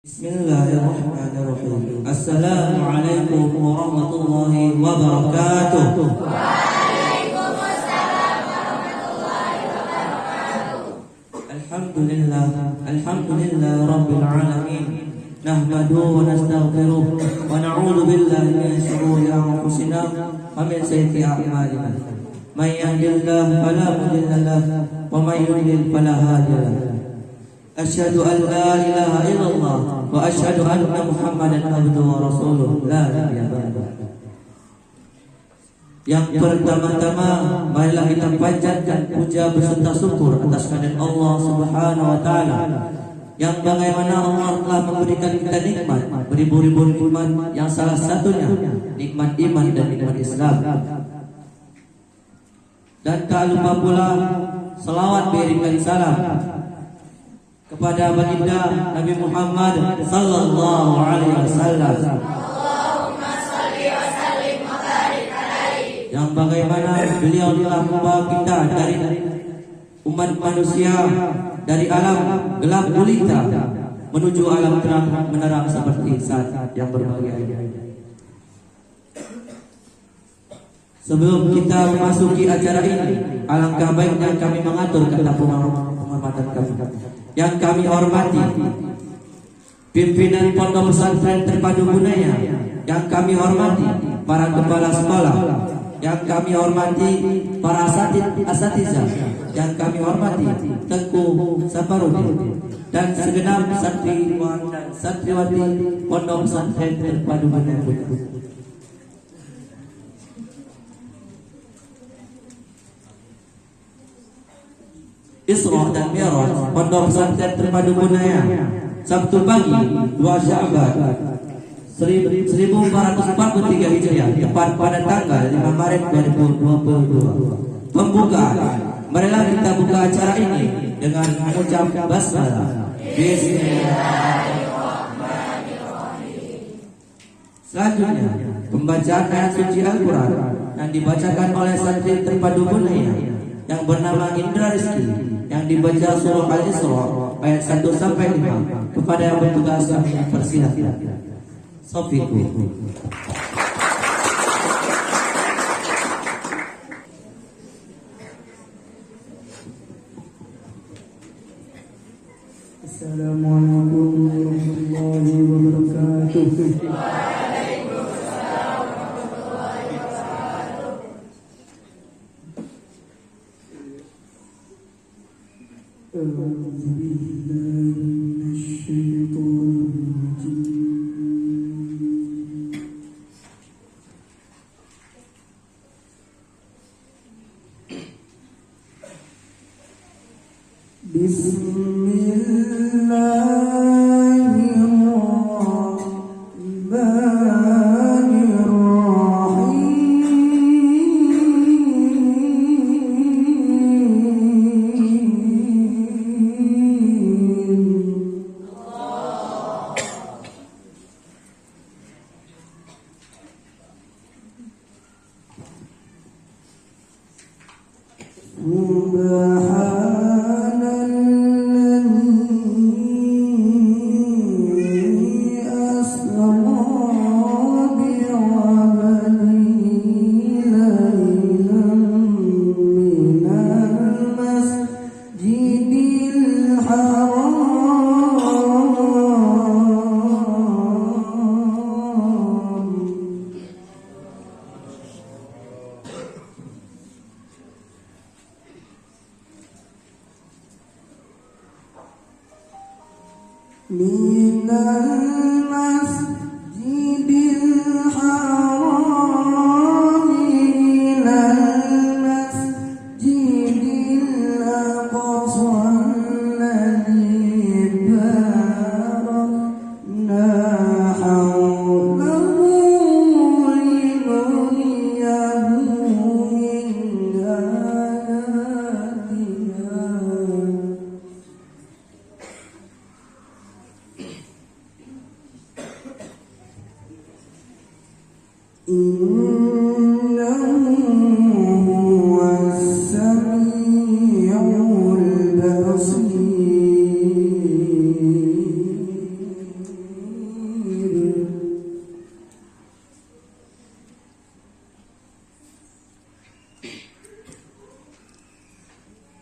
Bismillahirrahmanirrahim. Assalamualaikum warahmatullahi wabarakatuh. Waalaikumsalam warahmatullahi wabarakatuh. Alhamdulillah rabbil alamin. Nahmaduhu wa nastaghfiruh wa na'udzu billahi min shururi anfusina wa min sayyiati a'malina. May yahdihillahu fala mudilla lahu wa may yudlil fala hadiya lahu. Asyhadu an la ilaha illallah wa asyhadu anna Muhammadan abduhu wa rasuluh la nabiyya ba'dahu. Yang pertama-tama, marilah kita panjatkan puja beserta syukur atas kehadirat Allah Subhanahu wa taala yang bagaimana Allah telah memberikan kita nikmat, beribu-ribu nikmat, yang salah satunya nikmat iman dan nikmat Islam. Dan tak lupa pula selawat berikan salam kepada baginda Nabi Muhammad sallallahu alaihi wasallam. Allahumma shalli wa sallim wa barik alaihi. Yang bagaimana beliau telah membawa kita dari umat manusia, dari alam gelap gulita menuju alam terang menerang seperti saat yang berbahagia. Sebelum kita memasuki acara ini, alangkah baiknya kami mengatur kata penghormatan kami. Yang kami hormati pimpinan Pondok Pesantren Terpadu Bunaya, yang kami hormati para kepala sekolah, yang kami hormati para asatidzah, yang kami hormati Tengku Saparudin, dan segenap santriwan dan santriwati Pondok Pesantren Terpadu Bunaya. Isra dan Mi'raj Pondok Pesantren Terpadu Bunaya, Sabtu pagi 2 Sya'ban 1443 Hijriah, tepat pada tanggal 5 Maret 2022. Pembukaan, marilah kita buka acara ini dengan mengucap basmalah. Bismillahirrahmanirrahim. Selanjutnya, pembacaan ayat suci Al-Quran yang dibacakan oleh santri Terpadu Bunaya yang bernama Indra Rizki, yang dibaca surah Al-Isra ayat 1 sampai 5. Kepada yang bertugas kami persilakan. Sofiku. Assalamualaikum warahmatullahi wabarakatuh.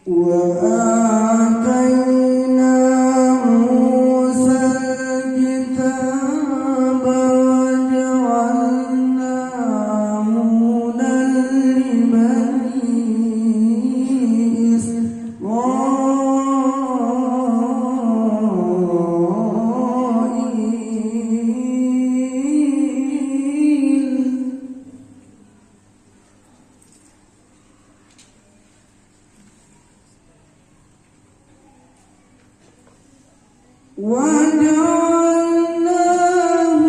وآتينا موسى الكتاب وجعلناه هدى لبني إسرائيل وجعلناه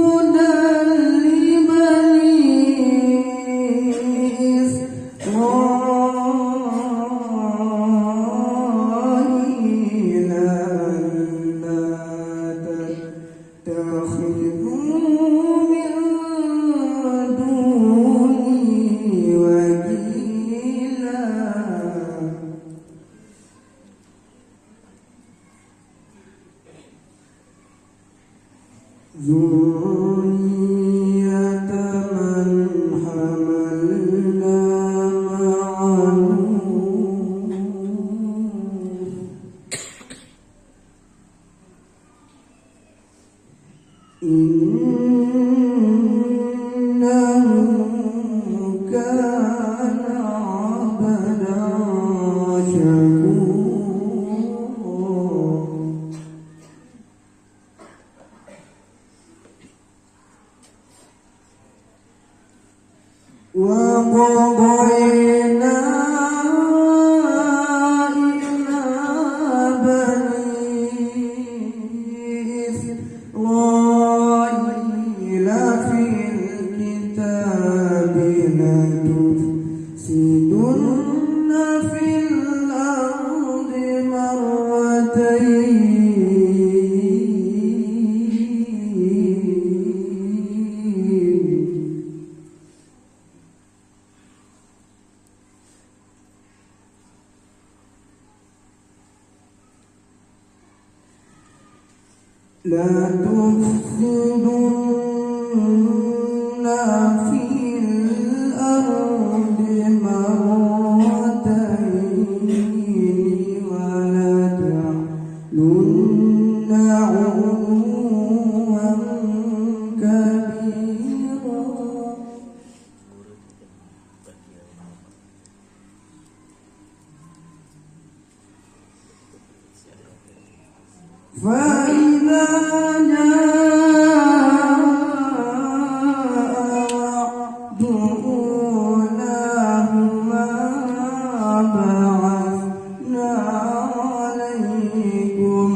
هدى لبني إسرائيل ألا تتخذوا من دوني وكيلا ذرية من حملنا مع نوح إنه كان عبدا شكورا وقضينا إلى بني إسرائيل في الكتاب لتفسدن في الأرض مرتين لا تفسدن في الأرض مرتين ولا تعلن علوا كبيرا فإذا جاء وعد أولاهما بعثنا عليكم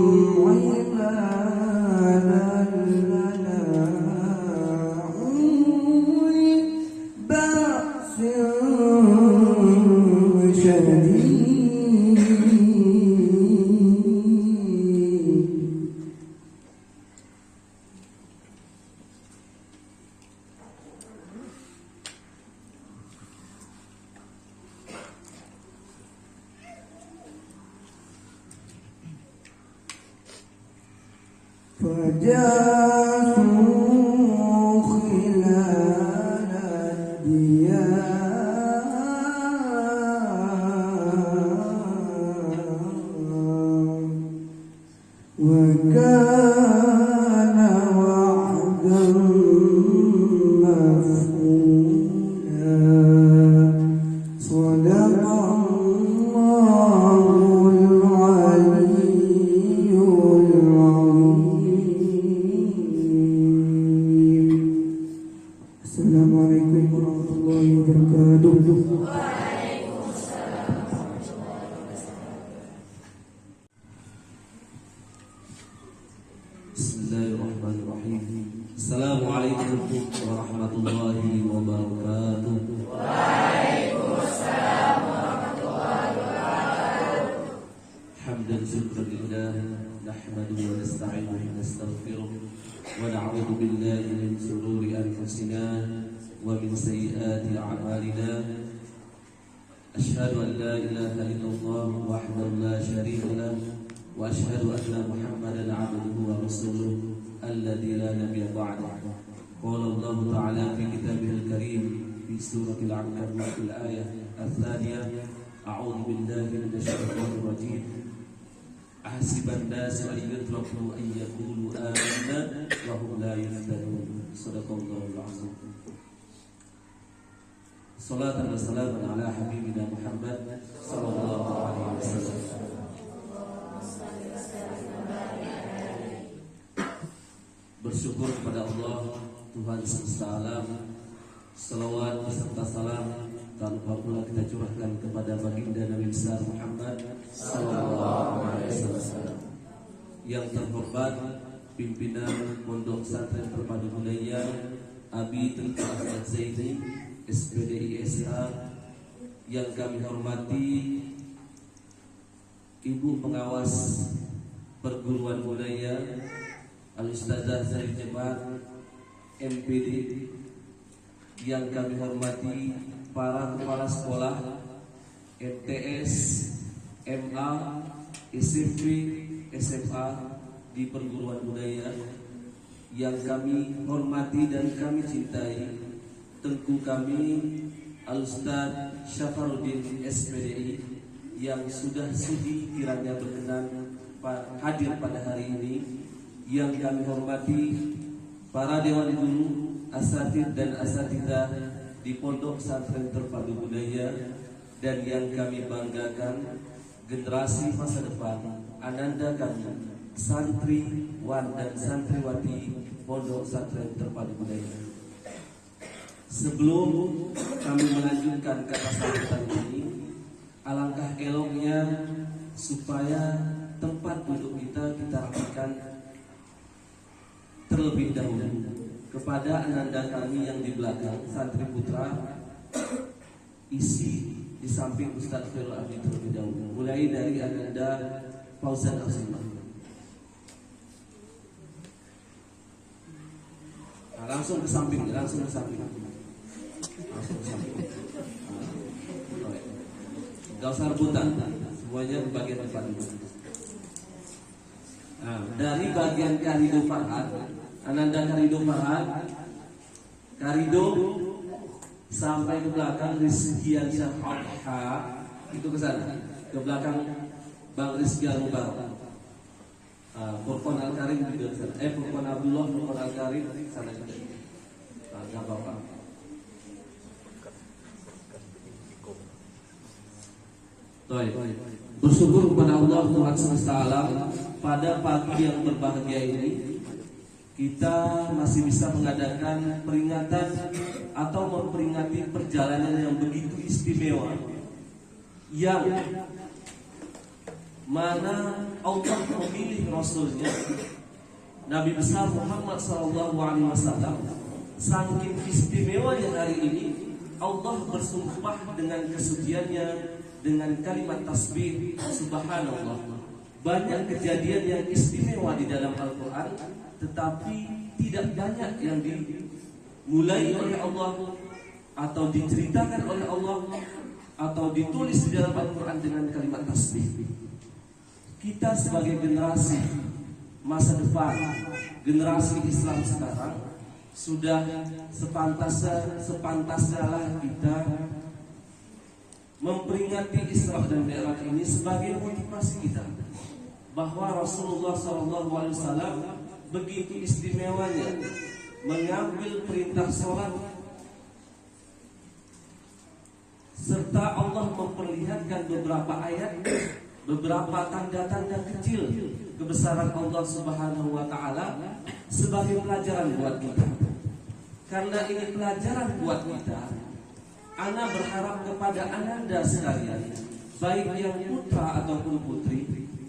عبادا لنا أولي بأس شديد فجاسوا خلال الديار وكان وعدا مفعولا صدق الله العلي العظيم. السلام عليكم ورحمة الله وبركاته. Bismillahirrahmanirrahim. Assalamualaikum warahmatullahi wabarakatuh. Waalaikumsalam warahmatullahi wabarakatuh. Hamdan syukran lillah nahmaduhu wa nasta'inuhu wa nastaghfiruh wa na'udzu billahi min shururi anfusina wa min sayyiati a'malina. Asyhadu an la ilaha illallah wahdahu la syarika lah wa asyhadu anna Muhammadan 'abduhu wa rasuluh alladzi la nabiyya ba'dahu. Qala Allah ta'ala fi kitabihil karim fi suratil Ankabut al-ayah ats-tsaniyah أعوذ بالله من الشيطان الرجيم أحسب الناس أن يتركوا أن يقولوا آمنا وهم لا يفتنون صدق الله العظيم. صلاة وسلاما على حبيبنا محمد صلى الله عليه وسلم. Bersyukur kepada Allah Tuhan semesta alam, salawat beserta salam tanpa pula kita curahkan kepada baginda Nabi besar Muhammad sallallahu alaihi wasallam. Yang terhormat pimpinan Pondok Pesantren Terpadu Budaya Abi Tengku Ahmad Zaidi SPDI SA, yang kami hormati Ibu Pengawas Perguruan Budaya Al-Ustazah Zahir Jebat MPD, yang kami hormati para kepala sekolah MTS, MA, SMP, SMA di perguruan budaya, yang kami hormati dan kami cintai tengku kami Al-Ustaz Syafaruddin SPDI, yang sudah sudi kiranya berkenan hadir pada hari ini, yang kami hormati para dewan guru, asatidz dan asatidzah di Pondok Pesantren Terpadu Budaya, dan yang kami banggakan generasi masa depan ananda kami santriwan dan santriwati Pondok Pesantren Terpadu Budaya. Sebelum kami melanjutkan kata sambutan ini, alangkah eloknya supaya tempat duduk kita rapikan terlebih dahulu. Kepada ananda kami yang di belakang, santri putra, isi di samping Ustaz Khairul Abdi terlebih dahulu. Mulai dari ananda Fauzan Asimah. Nah, langsung ke samping. Gak usah rebutan, semuanya di bagian depan. Nah, dari bagian Karido Farhad, ananda Karido Farhad, Karido sampai ke belakang Rizkian Syahadha, itu ke sana, ke belakang Bang Rizki Al-Mubarak. Furqan Al-Karim juga ke sana. Furqan Abdullah, Furqan Al-Karim sana juga. Enggak apa-apa. Bersyukur kepada Allah Tuhan semesta alam, pada pagi yang berbahagia ini kita masih bisa mengadakan peringatan atau memperingati perjalanan yang begitu istimewa, yang mana Allah memilih Rasulnya Nabi besar Muhammad SAW. Saking istimewanya hari ini, Allah bersumpah dengan kesuciannya dengan kalimat tasbih subhanallah. Banyak kejadian yang istimewa di dalam Al-Quran, tetapi tidak banyak yang dimulai oleh Allah atau diceritakan oleh Allah atau ditulis di dalam Al-Quran dengan kalimat tasbih. Kita sebagai generasi masa depan, generasi Islam sekarang, sudah sepantasnya lah kita memperingati Isra dan Mi'raj ini sebagai motivasi kita bahwa Rasulullah SAW begitu istimewanya mengambil perintah sholat, serta Allah memperlihatkan beberapa ayat, beberapa tanda-tanda kecil kebesaran Allah Subhanahu wa Ta'ala sebagai pelajaran buat kita. Karena ini pelajaran buat kita, ana berharap kepada ananda sekalian, baik yang putra ataupun putri,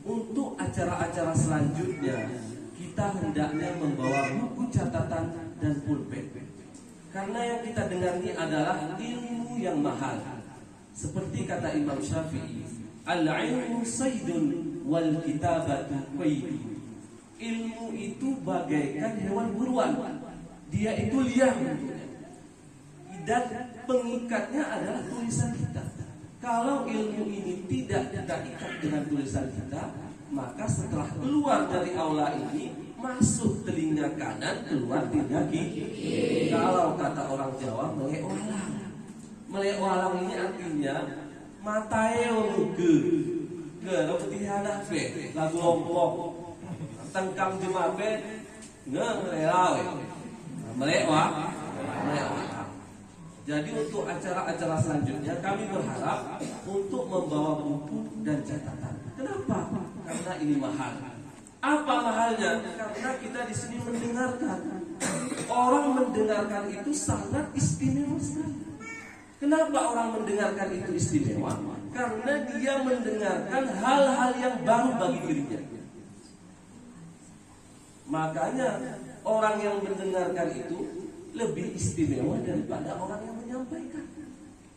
untuk acara-acara selanjutnya kita hendaknya membawa buku catatan dan pulpen. Karena yang kita dengar ini adalah ilmu yang mahal. Seperti kata Imam Syafi'i, al-ilmu saydun wal kitabatu qaidun. Ilmu itu bagaikan hewan buruan, dia itu liar, dan pengikatnya adalah tulisan kita. Kalau ilmu ini tidak kita ikat dengan tulisan kita, maka setelah keluar dari aula ini, masuk telinga kanan, keluar telinga kiri. Kalau kata orang Jawa, melek walang. Melek walang ini artinya Mateo ke lo petihanah pe lagu lompok tengkam jemaah pe ngelelawe melewa. Jadi untuk acara-acara selanjutnya kami berharap untuk membawa buku dan catatan. Kenapa? Karena ini mahal. Apa mahalnya? Karena kita di sini mendengarkan. Orang mendengarkan itu sangat istimewa sekali. Kenapa orang mendengarkan itu istimewa? Karena dia mendengarkan hal-hal yang baru bagi dirinya. Makanya orang yang mendengarkan itu lebih istimewa daripada orang yang menyampaikan.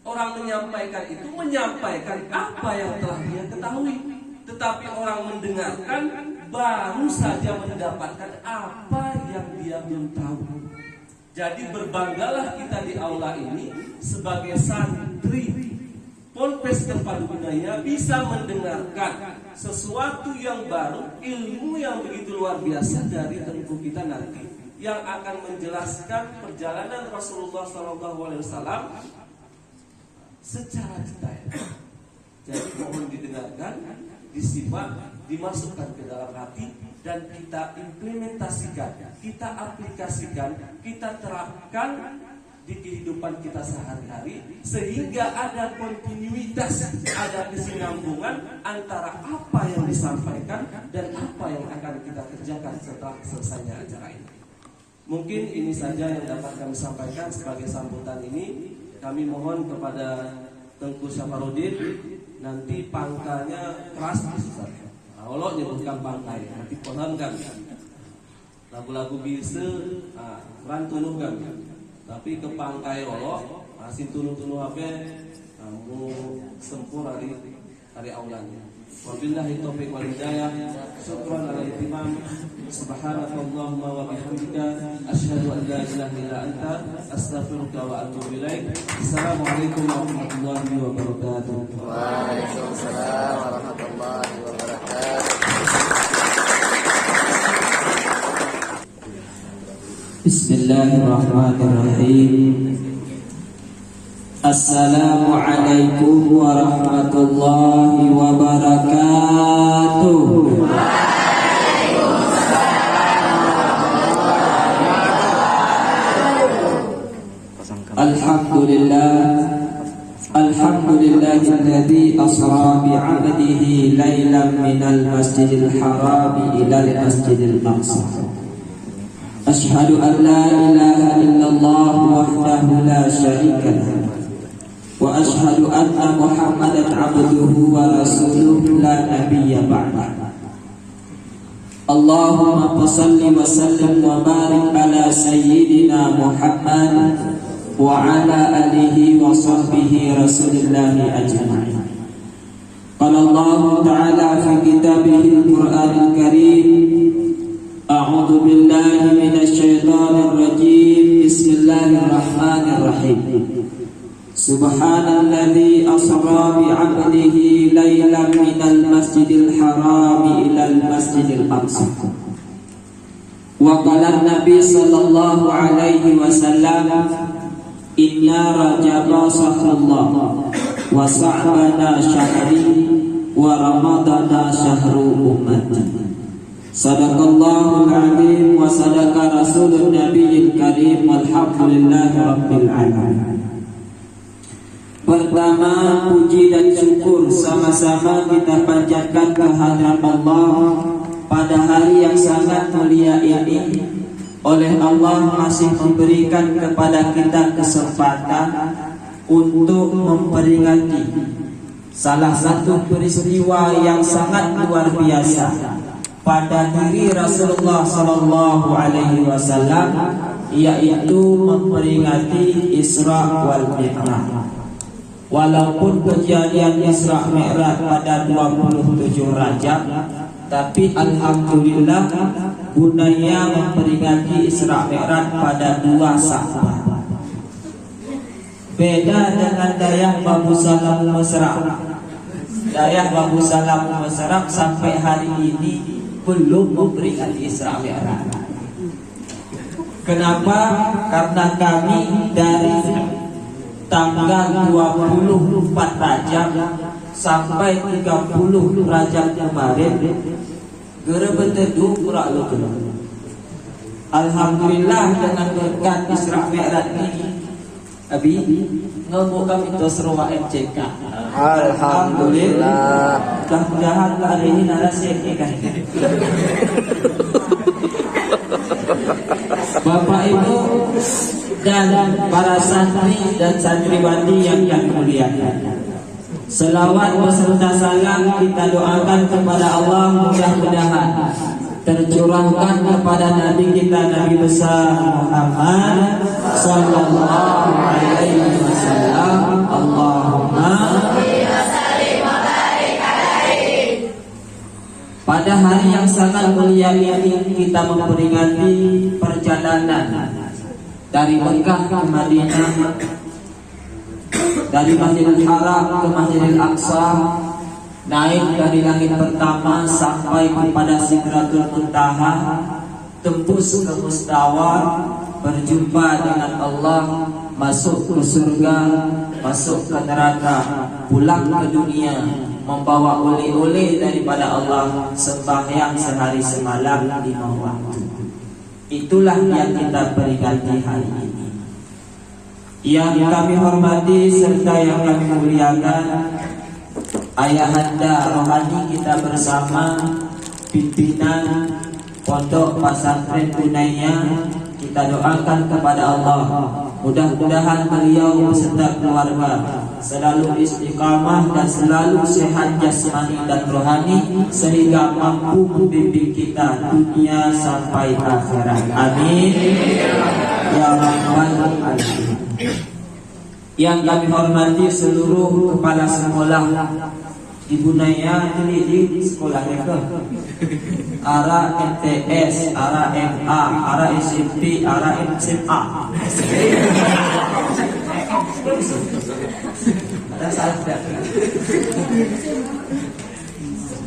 Orang menyampaikan itu menyampaikan apa yang telah dia ketahui. Tetapi orang mendengarkan baru saja mendapatkan apa yang dia belum tahu. Jadi berbanggalah kita di aula ini sebagai santri Ponpes Terpadu Budaya bisa mendengarkan sesuatu yang baru, ilmu yang begitu luar biasa dari Tengku kita nanti yang akan menjelaskan perjalanan Rasulullah SAW secara detail. Jadi mohon didengarkan, disimak, dimasukkan ke dalam hati dan kita implementasikan, kita aplikasikan, kita terapkan di kehidupan kita sehari-hari sehingga ada kontinuitas, ada kesinambungan antara apa yang disampaikan dan apa yang akan kita kerjakan setelah selesainya acara ini. Mungkin ini saja yang dapat kami sampaikan sebagai sambutan ini. Kami mohon kepada Tengku Syafarudin, nanti pangkanya keras Ustaz. Allah nyebutkan pangkai, nanti pohon kan. Lagu-lagu biasa, rantunuh kan. Tapi ke pangkai Allah masih tunuh-tunuh apa? Kamu sempur hari aulanya. Wabillahi taufiq wal hidayah. Syukran ala ihtimam. Subhanakallahumma wa bihamdika asyhadu an la ilaha illa anta astaghfiruka wa atubu ilaik. Assalamualaikum warahmatullahi wabarakatuh. Waalaikumsalam warahmatullahi wabarakatuh. Bismillahirrahmanirrahim. Assalamualaikum warahmatullahi wabarakatuh. Alhamdulillahilladzi asra bi'abdihi lailan minal masjidil haram ilal masjidil aqsa. Ashhadu an la ilaha illallah wahdahu la syarika lahu wa ashhadu anna Muhammadan abduhu wa rasuluhu la nabiyya ba'da. Allahumma shalli wa sallim wa barik ala sayyidina Muhammad wa ala alihi wa sahbihi rasulillahi ajma'in. Qala Allah ta'ala fi kitabihil Qur'anil Karim, a'udzu billahi minasy syaithanir rajim. Bismillahirrahmanirrahim. Subhanalladzi asra bi 'abdihi lailan minal masjidil haram ilal masjidil aqsa. Wa qala an-nabi sallallahu alaihi wasallam, inna rajaba sahrullah wa sa'bana syahri wa ramadana syahru ummati. Sadaqallahul azim wa sadaqa rasulun nabiyil karim walhamdulillahi rabbil alamin. Pertama, puji dan syukur sama-sama kita panjatkan kehadirat Allah pada hari yang sangat mulia ini. Oleh Allah masih memberikan kepada kita kesempatan untuk memperingati salah satu peristiwa yang sangat luar biasa pada diri Rasulullah sallallahu alaihi wasallam, yaitu memperingati Isra wal Mi'raj. Walaupun kejadian Isra Mi'raj pada 27 Rajab, tapi alhamdulillah gunanya memperingati Isra Mi'raj pada 2 Sya'ban. Beda dengan Dayah Babu Salam Mesra. Dayah Babu Salam Mesra sampai hari ini belum memperingati Isra Mi'raj. Kenapa? Karena kami dari tanggal 24 Rajab sampai 30 Rajab kemarin gere beteduh kurang lu. Alhamdulillah dengan berkat Isra Mi'raj ini Abi ngomong kami itu seruah MCK. Alhamdulillah. Mudah-mudahan hari ini narasi kan. Bapak Ibu dan para santri dan santriwati yang muliakan, selawat beserta salam kita doakan kepada Allah, mudah-mudahan tercurahkan kepada Nabi kita, Nabi besar Muhammad sallallahu alaihi wasallam. Allahumma pada hari yang sangat mulia ini kita memperingati perjalanan dari Mekah ke Madinah, dari Masjidil Haram ke Masjidil Aqsa, naik dari langit pertama sampai kepada Sidratul Muntaha, tembus ke Mustawa, berjumpa dengan Allah, masuk ke surga, masuk ke neraka, pulang ke dunia, membawa oleh-oleh daripada Allah, sembahyang sehari semalam 5 waktu. Itulah yang kita peringati hari ini. Yang kami hormati serta yang kami muliakan, ayahanda rohani kita bersama, pimpinan Pondok Pesantren Bunaya, kita doakan kepada Allah, mudah-mudahan beliau beserta keluarga selalu istiqamah dan selalu sehat jasmani dan rohani, sehingga mampu membimbing kita dunia sampai akhirat. Amin ya rabbal alamin. Yang kami hormati seluruh kepala sekolah di Bunaya, di sekolah mereka, ara MTS, ara MA, ara SMP, ara SMA.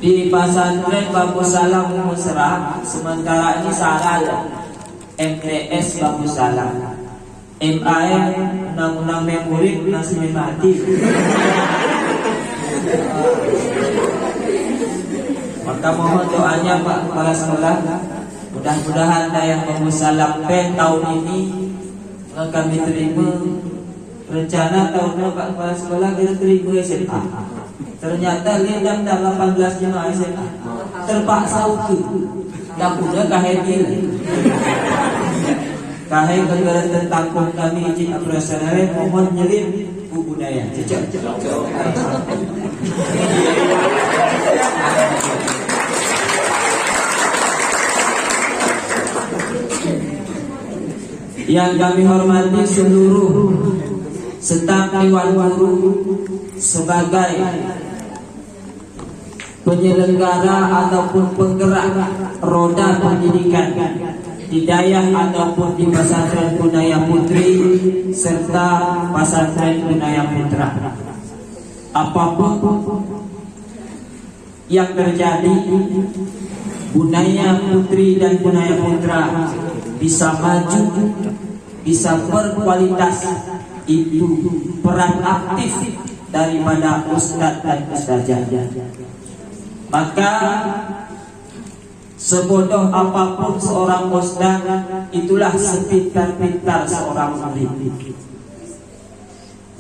Di pesantren Bambu Salam Musra, sementara ini salah MTS Bambu Salam, MAM undang-undang memori masih mati. Maka mohon doanya Pak kepala sekolah, mudah-mudahan yang Bambu Salam pen tahun ini kami terima. Rencana tahun Pak kepala sekolah kita terima SMA. Ternyata lihat dah 18 jemaah SMA. Terpaksa uki. Dah udah kahedil. Kahai negara tentang kami izin operasional, mohon nyelip budaya. Cecok. Yang kami hormati seluruh staf Dewan Guru sebagai penyelenggara ataupun penggerak roda pendidikan di Dayah ataupun di Pesantren Bunaya Putri serta Pesantren Bunaya Putra. Apapun yang terjadi, Bunaya Putri dan Bunaya Putra bisa maju, bisa berkualitas, itu peran aktif daripada ustadz dan ustazah. Maka sebodoh apapun seorang ustadz, itulah sepintar-pintar seorang murid.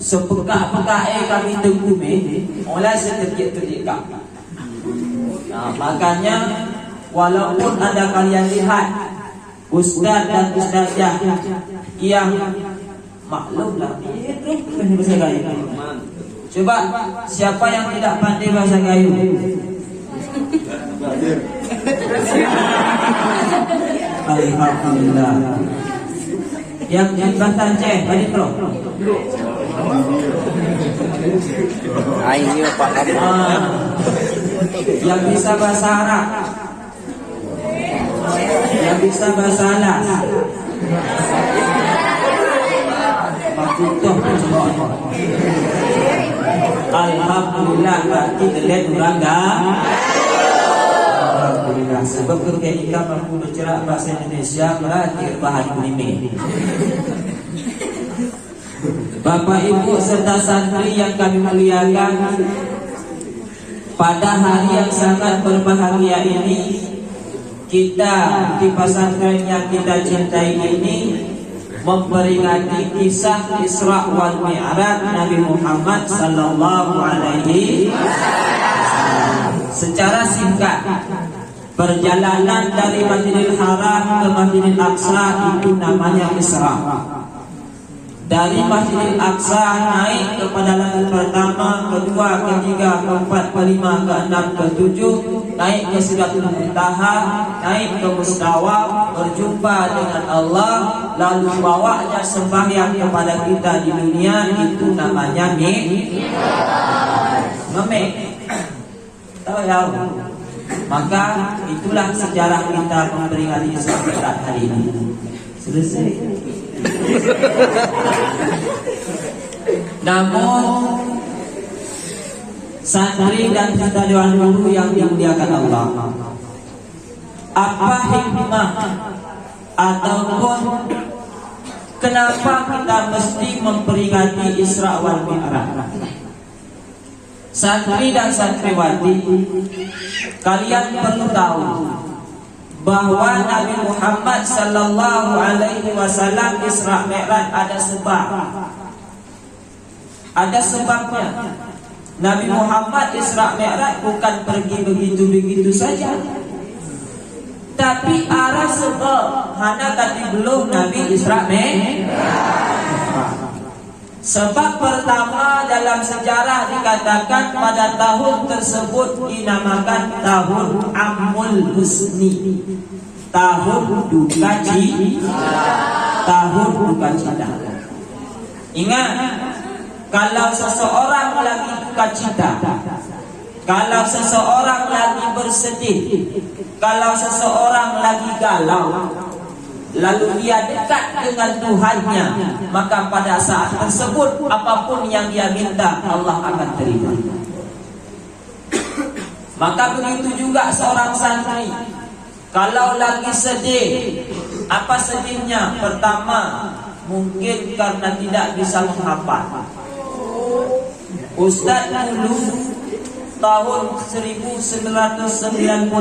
Sepeka-pekae kami tengkume, mulai seterjik-terjik kami. Nah, makanya walaupun ada kalian lihat ustadz dan ustazah yang maklumlah itu bahasa Gayo. Coba siapa yang tidak pandai bahasa Gayo? Alhamdulillah. Yang bahasa Aceh, Pak Pro. Ayo Pak. Yang bisa bahasa Arab, yang bisa bahasa Alas, Makutoh. Alhamdulillah, berarti terlihat bangga. Alhamdulillah, sebab ketika mampu bercerak bahasa Indonesia berarti bahan kuliner. Bapak Ibu serta santri yang kami muliakan, pada hari yang sangat berbahagia ini, kita di pesantren yang kita cintai ini memperingati kisah Isra wal Mi'raj Nabi Muhammad sallallahu alaihi wasallam. Secara singkat, perjalanan dari Masjidil Haram ke Masjidil Aqsa itu namanya Isra. Dari Masjidil Aqsa naik kepada langit pertama, kedua, ketiga, keempat, kelima, keenam, ketujuh, naik ke Sidratul Muntaha, naik ke Mustawa, berjumpa dengan Allah, lalu bawanya sembahyang kepada kita di dunia, itu namanya Mi'raj. Tahu ya? Maka itulah sejarah kita memperingati Isra Mi'raj hari ini. Selesai. Namun santri dan kita dewan guru yang dimuliakan Allah, apa hikmah ataupun kenapa kita mesti memperingati Isra wal Mi'raj? Santri dan santriwati, kalian perlu tahu bahwa Nabi Muhammad sallallahu alaihi wasallam Isra Mi'raj ada sebab. Ada sebabnya. Nabi Muhammad Isra Mi'raj bukan pergi begitu-begitu saja. Tapi arah sebab hana tadi belum Nabi Isra Mi'raj. Sebab pertama dalam sejarah dikatakan pada tahun tersebut dinamakan tahun Amul Husni, tahun duka cita. Tahun duka cita. Ingat, kalau seseorang lagi duka cita, kalau seseorang lagi bersedih, kalau seseorang lagi galau, lalu dia dekat dengan Tuhannya, maka pada saat tersebut apapun yang dia minta Allah akan terima. Maka begitu juga seorang santri, kalau lagi sedih, apa sedihnya? Pertama, mungkin karena tidak bisa menghafal. Ustaz dulu tahun 1999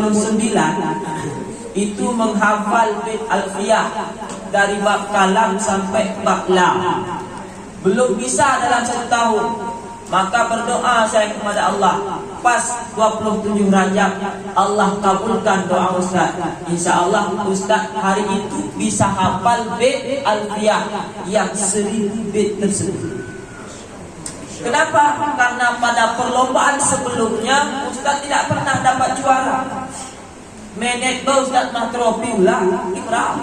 itu menghafal bait Alfiyah dari bab kalam sampai bab lam. Belum bisa dalam 1 tahun. Maka berdoa saya kepada Allah. Pas 27 Rajab, Allah kabulkan doa Ustaz. InsyaAllah Ustaz hari itu bisa hafal bait Alfiyah yang 1000 bait tersebut. Kenapa? Karena pada perlombaan sebelumnya Ustaz tidak pernah dapat juara. Menek bau Ustaz mah trofi ulang ikram,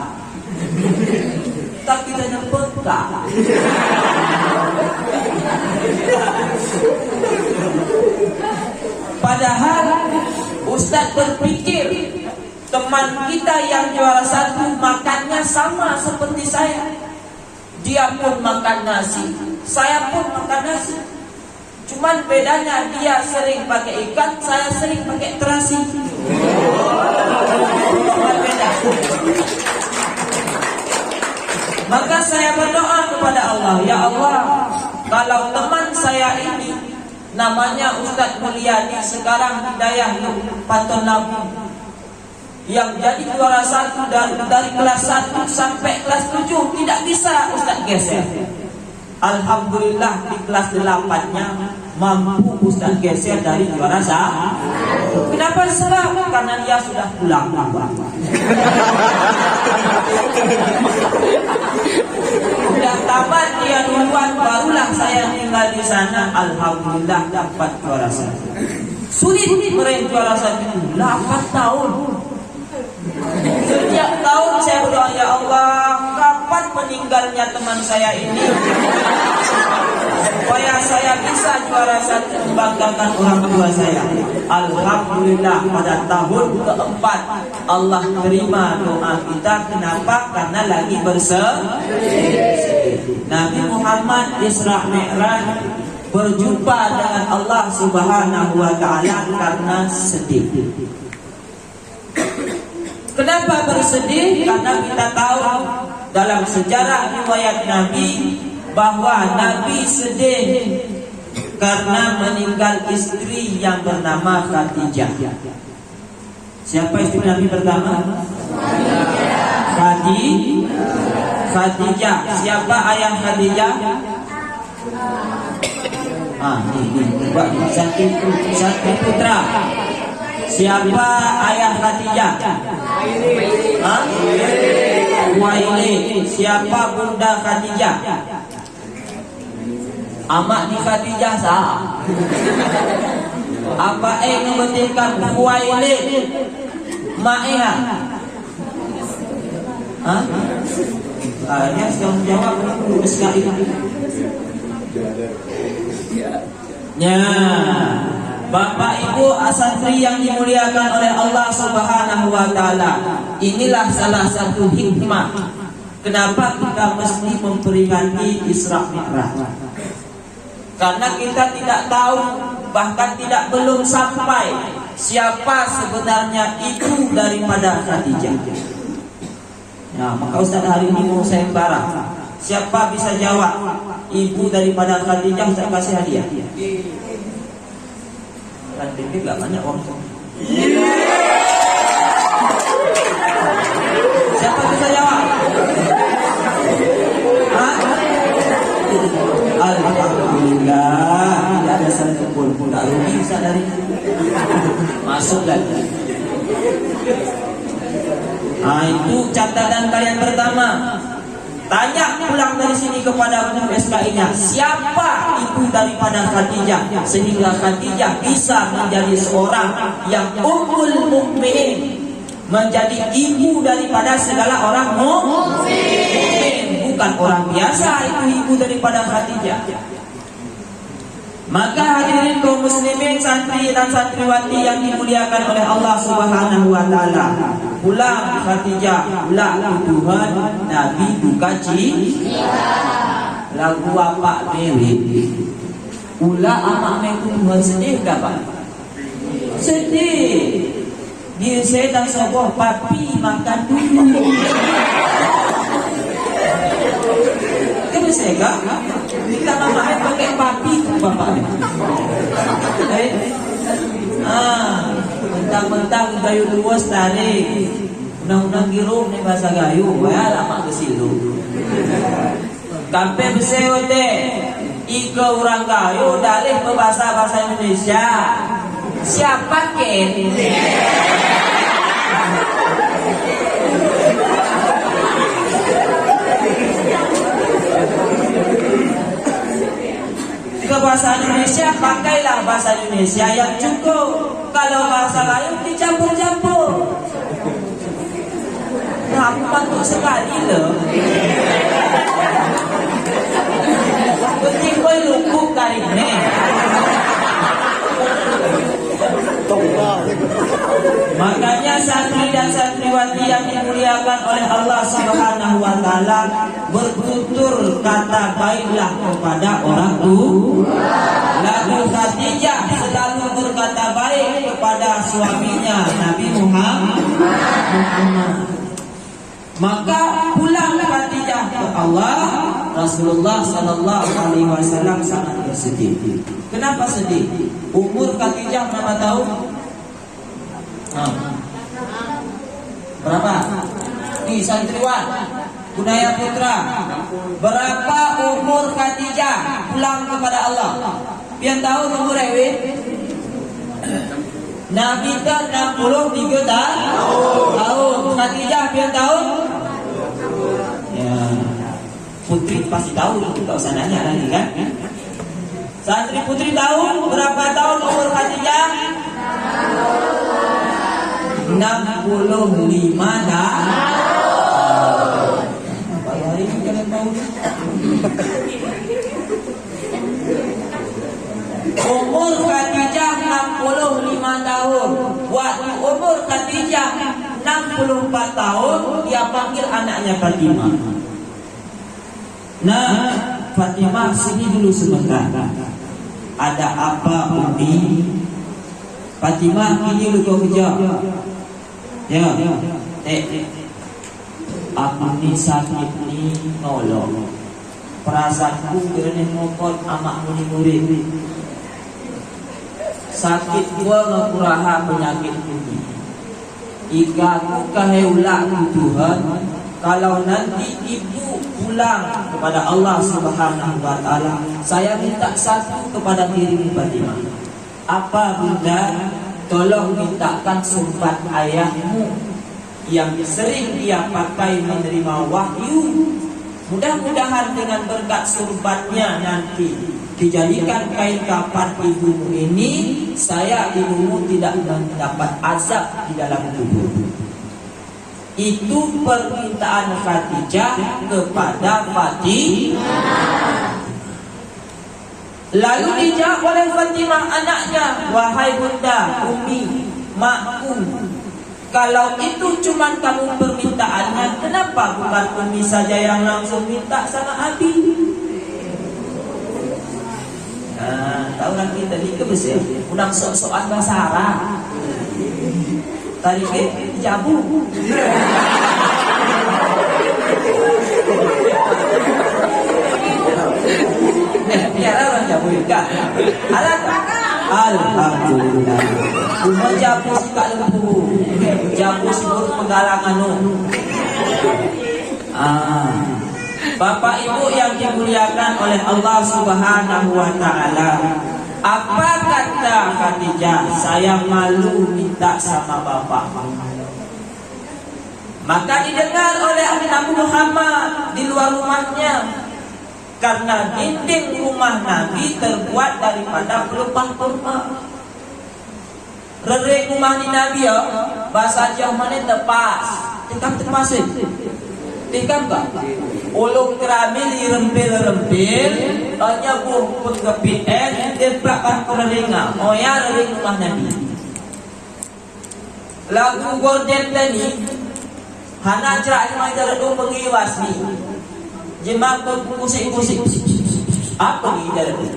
tapi tidak peka. Padahal Ustaz berpikir teman kita yang juara 1 makannya sama seperti saya. Dia pun makan nasi, saya pun makan nasi. Cuman bedanya dia sering pakai ikan, saya sering pakai terasi. Beda. Maka saya berdoa kepada Allah, ya Allah, kalau teman saya ini namanya Ustaz Mulyadi, sekarang Hidayah Paton Labu, yang jadi juara 1 dari kelas 1 sampai kelas 7 tidak bisa Ustaz geser. Alhamdulillah di kelas 8-nya mampu Ustaz geser dari juara 1. Kenapa sebab? Karena dia sudah pulang. Sudah tamat dia duluan, barulah saya tinggal di sana. Alhamdulillah dapat juara 1. Sulit meraih juara 1 8 tahun. Setiap tahun saya berdoa, ya Allah, kapan meninggalnya teman saya ini, supaya saya bisa juara 1 membanggakan orang tua saya. Alhamdulillah pada tahun keempat Allah terima doa kita. Kenapa? Karena lagi bersedih. Nabi Muhammad Isra Mi'raj berjumpa dengan Allah Subhanahu wa ta'ala karena sedih. Kenapa bersedih? Karena kita tahu dalam sejarah riwayat Nabi bahwa Nabi sedih karena meninggal istri yang bernama Khadijah. Siapa istri Nabi pertama? Khadijah. Siapa ayah Khadijah? Satu putra. Siapa ayah Khadijah? Khuwailid. Siapa bunda Khadijah? Amak ni Khadijah sah. Apa ngebetulkan Khuwailid? Ma'ia. Dia sedang menjawab sekali. Ya, Bapak Ibu santri yang dimuliakan oleh Allah Subhanahu wa taala. Inilah salah satu hikmah kenapa kita mesti memperingati Isra Mi'raj. Karena kita tidak tahu, bahkan belum sampai siapa sebenarnya ibu daripada Khadijah. Nah, maka Ustaz hari ini mau saya barang. Siapa bisa jawab ibu daripada Khadijah, Ustaz kasih hadiah. Dan ini gak banyak orang. Siapa bisa jawab? Alhamdulillah, tidak ada satu pun. Tak rugi Ustaz dari masuk lagi. Itu catatan kalian pertama. Tanya pulang dari sini kepada guru SKI-nya, siapa ibu daripada Khadijah, sehingga Khadijah bisa menjadi seorang yang ummul mukminin, menjadi ibu daripada segala orang mukmin, bukan orang biasa. Itu ibu daripada Khadijah. Maka hadirin kaum muslimin, santri dan santriwati yang dimuliakan oleh Allah Subhanahu wa taala, pulang Khadijah, pulang Tuhan Nabi duka lagu apa dewi. Ulah amak itu Tuhan sedih kapan? Sedih. Dia sedang sebuah papi makan dulu. Kita sega, kita mamanya pakai papi bapak. Mentang-mentang gayu luas tarik. Undang-undang girum ni bahasa gayu, ya lama ke silu. Kampe besewote, ika orang gayu dalih bahasa Indonesia. Siapa Ken? Jika bahasa Indonesia, pakailah bahasa Indonesia yang cukup. Kalau bahasa lain dicampur-campur. Nampak tuh sekali loh. Penting kau lupuk kali ini. Makanya santri dan santriwati yang dimuliakan oleh Allah Subhanahu wa taala, bertutur kata baiklah kepada orang tua. Lalu Khadijah selalu berkata baik kepada suaminya Nabi Muhammad. Maka pulang Khadijah ke Allah, Rasulullah sallallahu alaihi wasallam sangat bersedih. Kenapa sedih? Umur Khadijah berapa tahun? Berapa? Nih santriwan, Bunaya Putra, berapa umur Khadijah pulang kepada Allah? Pian tahun umur Ewi? Nabi kan 63 tahun. Khadijah pian tahun? Ya, putri pasti tahu, tak usah nanya lagi kan? Santri putri tahu berapa tahun umur Khadijah? 65 tahun. Apa hari ini kalian tahu? Umur Khadijah 65 tahun. Waktu umur Khadijah 64 tahun, dia panggil anaknya Fatimah. Nah, Fatimah sini dulu sebentar. Ada apa Umi? Fatimah ini lu kau kejar. Ya. Aku ni sakit ni nolong. perasaanku kerana mokon amak muni murid. Sakit gua ngekuraha penyakit ini. Ika aku kaheula Tuhan, kalau nanti ibu pulang kepada Allah Subhanahu wa taala, saya minta satu kepada dirimu Fatimah. Apa bunda? Tolong mintakan sumbat ayahmu yang sering dia pakai menerima wahyu. Mudah-mudahan dengan berkat surbatnya nanti dijadikan kain kafan ibumu ini, saya ibumu tidak mendapat azab di dalam kubur. Itu permintaan Khadijah kepada Fatimah. Lalu dijawab oleh Fatimah anaknya, wahai bunda, umi, makku, kalau itu cuma kamu permintaannya, kenapa bukan umi saja yang langsung minta sama Abi? Nah, tahu nanti tadi ke besar, unang soal bahasa Arab. Tadi ke jabu. Biar orang jabu juga. Alhamdulillah. Umur jabu suka lembu. Jabu seluruh penggalangan. Bapak Ibu yang dimuliakan oleh Allah Subhanahu wa taala. Apa kata Khadijah? Saya malu minta sama bapak. Maka didengar oleh Nabi Muhammad di luar rumahnya. Karena dinding rumah Nabi terbuat daripada pelepah kurma. Rere rumah ni Nabi ya, bahasa Jawa mana tepas. Tepas sih. Tikam tak? Ulung keramil rempil-rempil, hanya buh penggepien, deprakan kerelinga. Oh ya, rering rumah Nabi. Lagu gorden tadi, hana cerak cuma jaradung mengiwas ni. Jemaah kusik-kusik. Apa ni jaradung?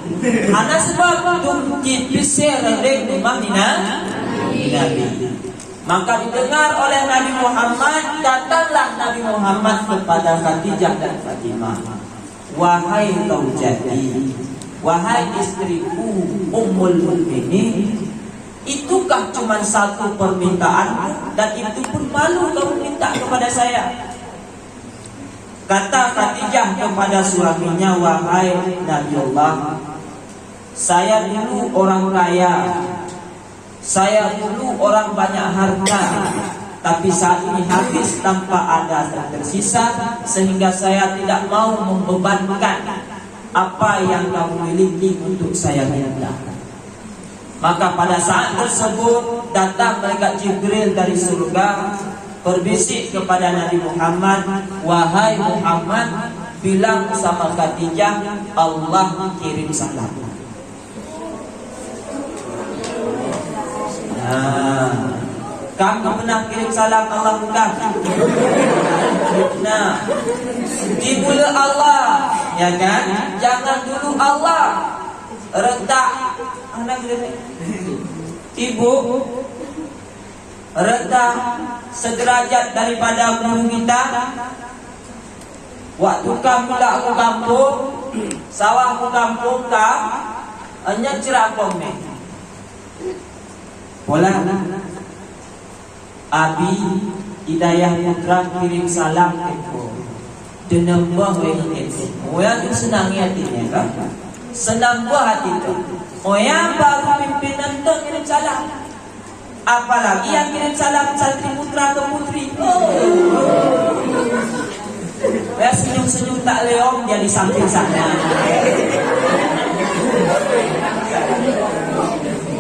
Hana sebab tungki pisir rering rumah Nabi. Maka didengar oleh Nabi Muhammad, datanglah Nabi Muhammad kepada Khadijah dan Fatimah. Wahai zaujati, wahai istriku Ummul Mukminin, itukah cuma satu permintaan dan itu pun malu kamu minta kepada saya? Kata Khadijah kepada suaminya, wahai Nabiullah, saya dulu orang kaya. Saya dulu orang banyak harta, tapi saat ini habis tanpa ada yang tersisa, sehingga saya tidak mau membebankan apa yang kamu miliki untuk saya minta. Maka pada saat tersebut datang malaikat Jibril dari surga, berbisik kepada Nabi Muhammad, wahai Muhammad, bilang sama Khadijah, Allah kirim salam. Kamu pernah kirim salam Allah bukan? Nah, dimula Allah, ya kan? Jangan dulu Allah retak anak ibu retak sederajat daripada guru kita. Waktu kamu lah aku kampung, sawah aku kampung kah? Hanya cerah komen. Pola Abi Hidayah Putra kirim salam kepo denam buah itu. Moya tu senang hatinya kan? Senang buah hati tu. Moya baru pimpinan tu kirim salam. Apalagi yang kirim salam santri putra atau putri. Ya senyum-senyum tak leong dia di samping sana.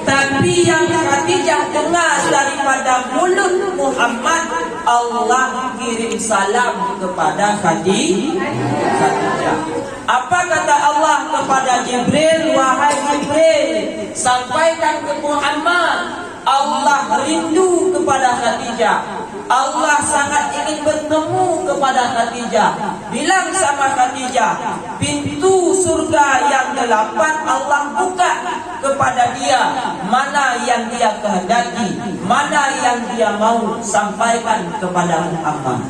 Tapi yang Khadijah dengar daripada mulut Muhammad, Allah kirim salam kepada Khadijah. Apa kata Allah kepada Jibril? Wahai Jibril, sampaikan ke Muhammad, Allah rindu kepada Khadijah. Allah sangat ingin bertemu kepada Khadijah. Bilang sama Khadijah, pintu surga yang 8 Allah buka kepada dia. Mana yang dia kehendaki, mana yang dia mau sampaikan kepada Muhammad.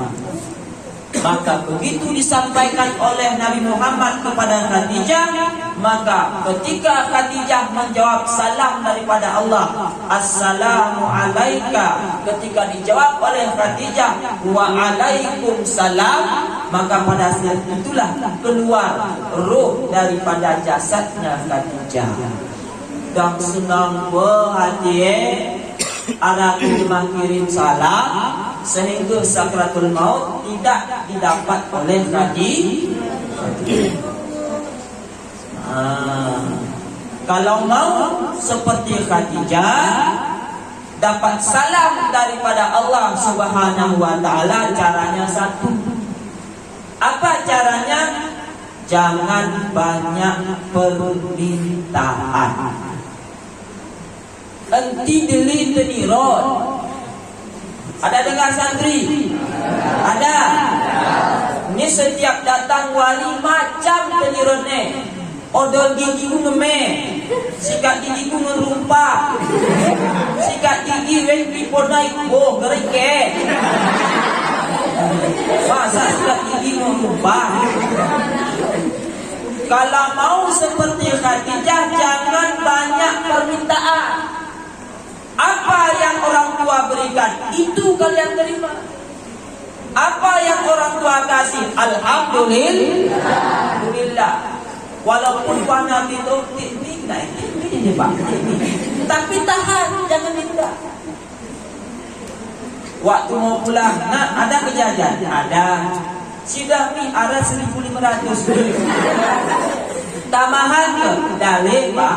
Maka begitu disampaikan oleh Nabi Muhammad kepada Khadijah, maka ketika Khadijah menjawab salam daripada Allah, Assalamu alaika, ketika dijawab oleh Khadijah, Wa alaikum salam, maka pada saat itulah keluar roh daripada jasadnya Khadijah. Dan senang berhati ada terima kirim salam sehingga sakratul maut tidak didapat oleh Khadijah. Kalau mau seperti Khadijah dapat salam daripada Allah Subhanahu wa taala, caranya satu. Apa caranya? Jangan banyak permintaan. Enti deli tenirot. Ada dengar santri? Ada. Ini setiap datang wali macam tenirot ni. Odol gigi ku ngeme, sikat gigi ku ngerumpa, sikat gigi wen pipodai ku gereke. Masa sikat gigi ngerumpa? Kalau mau seperti Khadijah, jangan banyak permintaan. Apa yang orang tua berikan, itu kalian terima. Apa yang orang tua kasih, alhamdulillah. Walaupun panah itu ini Pak, tapi tahan, jangan minta. Waktu mau pulang, nak ada kejadian? Ada. Sudah mi ada 1.500. Tamahan ke? Dalih Pak.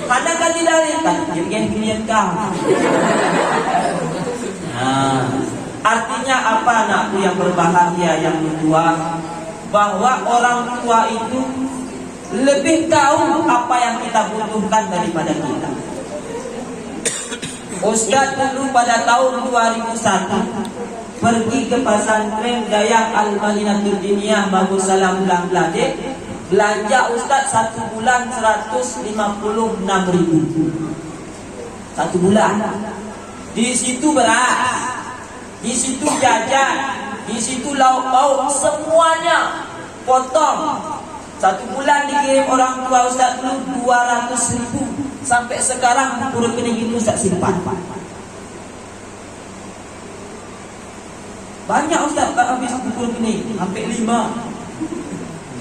Ada kali dalih kan? Gini kau. Artinya apa anakku yang berbahagia yang tua? Bahwa orang tua itu lebih tahu apa yang kita butuhkan daripada kita. Ustaz dulu pada tahun 2001 pergi ke pesantren Dayak Al-Madinatul Diniyah Bagusalam Bangladesh. Belanja Ustaz 1 bulan 156.000. 1 bulan. Di situ beras, di situ jajan, di situ lauk pauk, semuanya potong. 1 bulan dikirim orang tua Ustaz dulu 200.000. Sampai sekarang buku rekening itu Ustaz simpan. Banyak Ustaz tak habis buku rekening, hampir 5.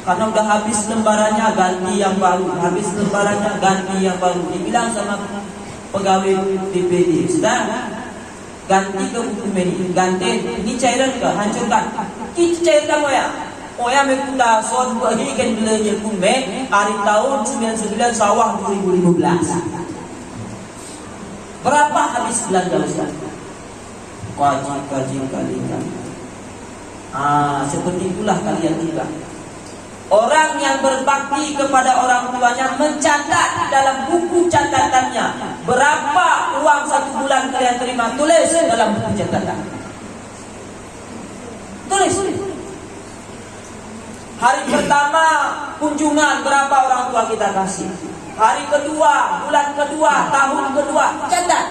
Karena udah habis lembarannya ganti yang baru, habis lembarannya ganti yang baru. Dibilang sama pegawai DPD, Ustaz, ganti ke buku ini, ganti ini cairan ke hancurkan, kita cairkan Oya mekuta son bagi kan belanja kumbe hari tahun 99 sawah 2015. Berapa habis belanja Ustaz? Kaji kalian. Seperti itulah kalian juga. Orang yang berbakti kepada orang tuanya mencatat dalam buku catatannya berapa uang 1 bulan kalian terima, tulis dalam buku catatan. Tulis. Hari pertama kunjungan berapa orang tua kita kasih. Hari kedua, bulan kedua, tahun kedua, catat.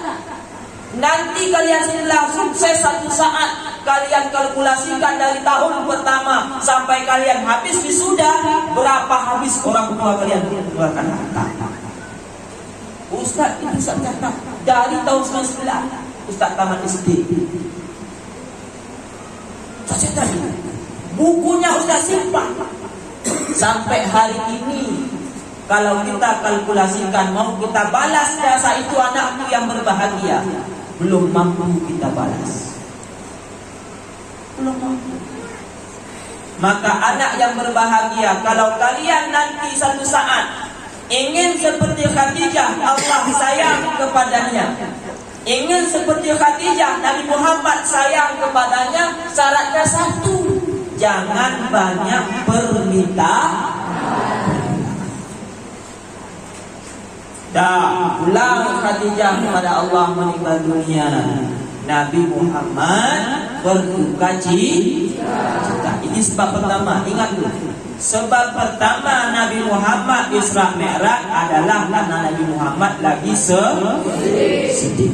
Nanti kalian setelah sukses satu saat, kalian kalkulasikan dari tahun pertama sampai kalian habis wisuda, berapa habis orang tua kalian keluarkan harta. Ustaz itu Ustaz catat dari tahun 99 Ustaz tamat SD. Ustaz catat. Bukunya Ustaz simpan. Sampai hari ini, kalau kita kalkulasikan, mau kita balas jasa itu anakku yang berbahagia, belum mampu kita balas. Belum mampu. Maka anak yang berbahagia, kalau kalian nanti satu saat ingin seperti Khadijah, Allah sayang kepadanya. Ingin seperti Khadijah, Nabi Muhammad sayang kepadanya, syaratnya satu. Jangan banyak permintaan. Dan pulang Khadijah kepada Allah meninggal dunia. Nabi Muhammad berduka cita. Ini sebab pertama. Ingat dulu. Sebab pertama Nabi Muhammad Isra Mi'raj adalah karena Nabi Muhammad lagi sedih.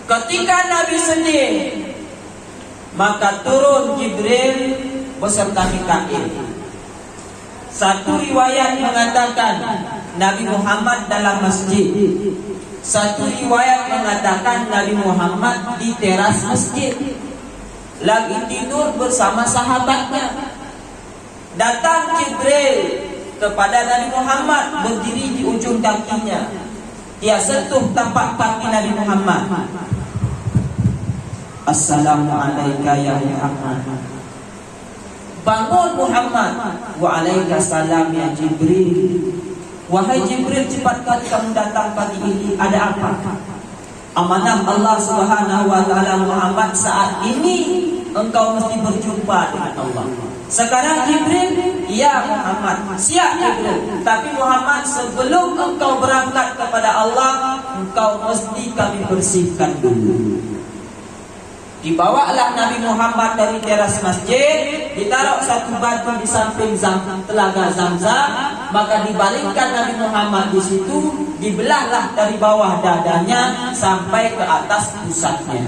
Ketika Nabi sedih, maka turun Jibril beserta Mikail. Satu riwayat mengatakan Nabi Muhammad dalam masjid. Satu riwayat mengatakan Nabi Muhammad di teras masjid, lagi tidur bersama sahabatnya. Datang Jibril kepada Nabi Muhammad, berdiri di ujung kakinya. Dia sentuh tapak kaki Nabi Muhammad. Assalamualaikum ya Muhammad. Bangun Muhammad. Waalaikumsalam ya Jibril. Wahai Jibril, cepat kali kamu datang pagi ini. Ada apa? Amanah Allah Subhanahu wa taala Muhammad, saat ini engkau mesti berjumpa dengan Allah. Sekarang Jibril, ya Muhammad, siap Jibril. Tapi Muhammad, sebelum engkau berangkat kepada Allah, engkau mesti kami bersihkan dulu. Dibawalah Nabi Muhammad dari teras masjid, ditaruh satu batu di samping telaga Zamzam, maka dibalikkan Nabi Muhammad di situ, dibelahlah dari bawah dadanya sampai ke atas pusatnya.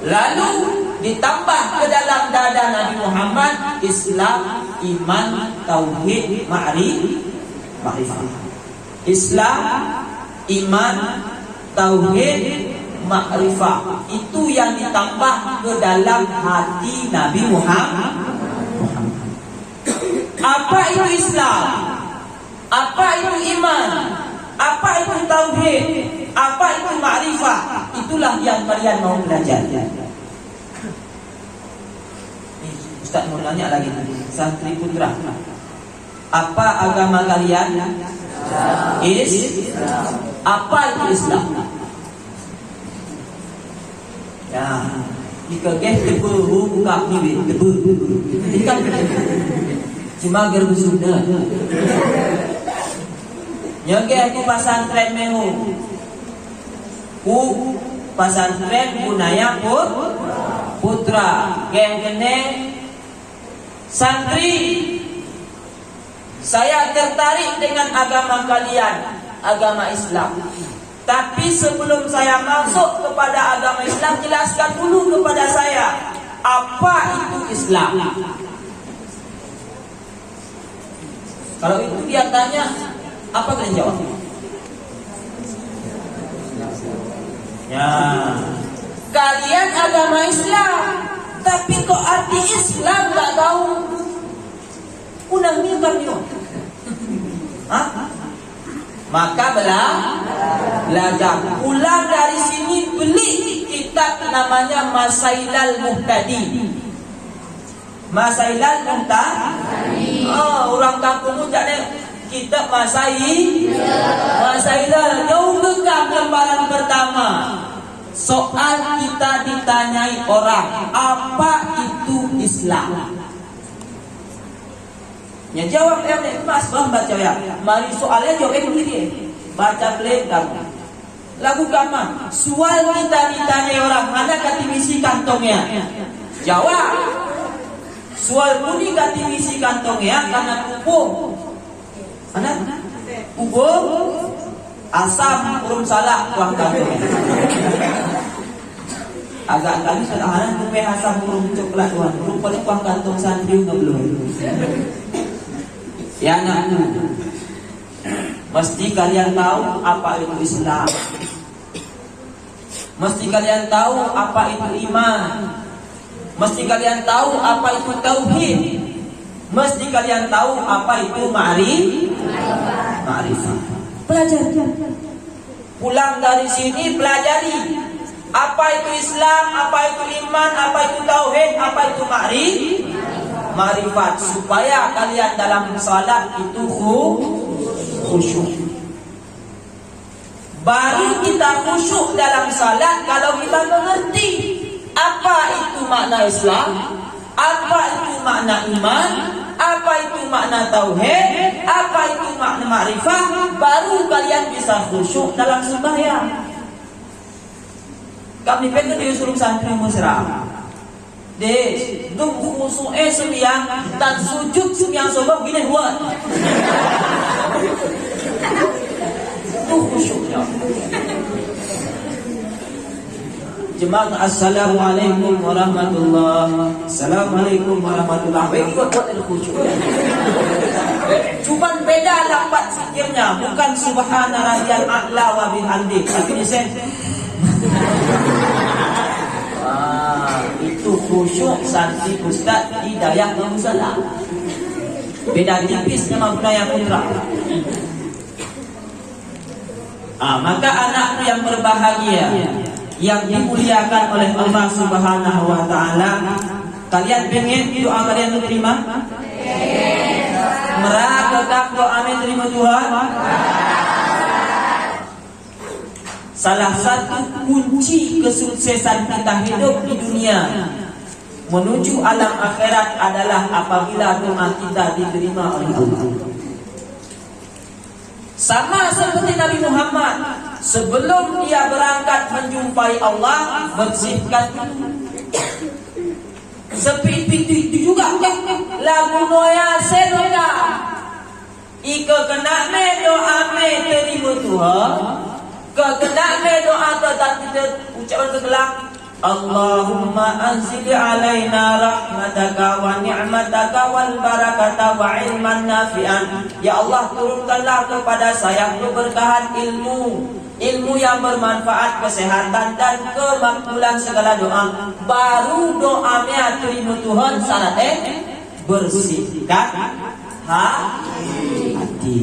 Lalu ditambah ke dalam dada Nabi Muhammad Islam, iman, tauhid, ma'rifah. Islam, iman, tauhid, ma'rifah. Itu yang ditambah ke dalam hati Nabi Muhammad. Apa itu Islam? Apa itu iman? Apa itu tauhid? Apa itu ma'rifah? Itulah yang kalian mau belajar. Ustaz mau nanya lagi, santri putra, apa agama kalian? Apa itu Islam? Ya, jika geh tebu buka ni tebu, ikan cuma gerbu sudah. Yang geh aku pasantren mehu, ku pasantren Bunaya Putra, geh kene santri. Saya tertarik dengan agama kalian, agama Islam. Tapi sebelum saya masuk kepada agama Islam, jelaskan dulu kepada saya, apa itu Islam? Kalau itu dia tanya, apa kalian jawab? Ya, kalian agama Islam, tapi kok arti Islam tak tahu? Unang ni kami. Hah? Maka belajar. Pulang dari sini beli kitab namanya Masailal Muhtadi. Masailal Muhtadi. Oh, orang kampung pun jadi kitab Masailal. Jauh gegap lembaran pertama. Soal kita ditanyai orang, apa itu Islam? Ya jawab yang mas bang baca ya. Mari soalnya jawab dulu dia. Baca pelan kamu. Lagu kama. Soal kita ditanya orang, mana kati misi kantongnya? Jawab. Soal puni kati misi kantongnya karena kubur. Mana? Kubur. Asam urung salah tuang kantongnya. Agak kali sederhana tupai asam urung coklat tuan. Urung paling tuang kantong santri nggak belum. Ya anakku, mesti kalian tahu apa itu Islam. Mesti kalian tahu apa itu iman. Mesti kalian tahu apa itu tauhid. Mesti kalian tahu apa itu ma'rifah. Pelajari. Pulang dari sini pelajari apa itu Islam, apa itu iman, apa itu tauhid, apa itu ma'rifat, supaya kalian dalam salat itu khusyuk. Baru kita khusyuk dalam salat kalau kita mengerti apa itu makna Islam, apa itu makna iman, apa itu makna tauhid, apa itu makna ma'rifah, baru kalian bisa khusyuk dalam sembahyang. Kami pengen disuruh santri musyrah. Dek, duk khusyuk sembiang dan sujud sembiang sobok gini buat. Tuh khusyuknya. Jemaah assalamualaikum warahmatullahi. Assalamualaikum warahmatullahi. Baik buat khusyuk. Cuma beda lafaz zikirnya, bukan subhana rabbiyal a'la wa bihamdi. Tapi sen. Itu khusyuk santri Ustaz Hidayah Musalam. Beda tipis sama budaya putra. Maka anakku yang berbahagia, yang dimuliakan oleh Allah Subhanahu wa taala, kalian pengen doa kalian diterima? Meragakan doa amin terima Tuhan. Salah satu kunci kesuksesan kita hidup di dunia menuju alam akhirat adalah apabila doa kita diterima oleh Allah. Sama seperti Nabi Muhammad, sebelum dia berangkat menjumpai Allah, bersihkan seperti itu juga lagu noya senoda ika kena me doa me terima Tuhan, ke kena me doa ke kita ucapan segelang Allahumma anzil alaina rahmataka wa ni'mataka wal barakata wa ilman nafi'an. Ya Allah, turunkanlah kepada saya keberkahan ilmu yang bermanfaat, kesehatan dan kemakbulan segala doa. Baru doanya terima Tuhan syaratnya bersihkan hati.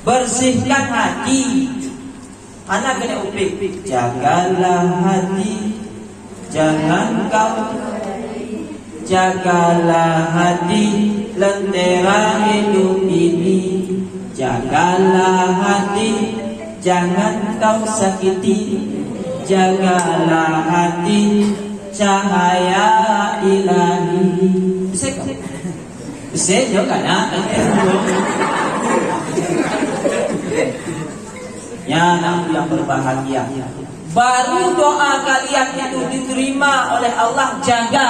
Bersihkan hati. Anak kena upik. Jagalah hati, jangan kau. Jagalah hati, lentera hidup ini. Jagalah hati, jangan kau sakiti. Jagalah hati, cahaya ilahi. Bisa juga nak. Ya anak yang berbahagia, baru doa kalian itu diterima oleh Allah. Jaga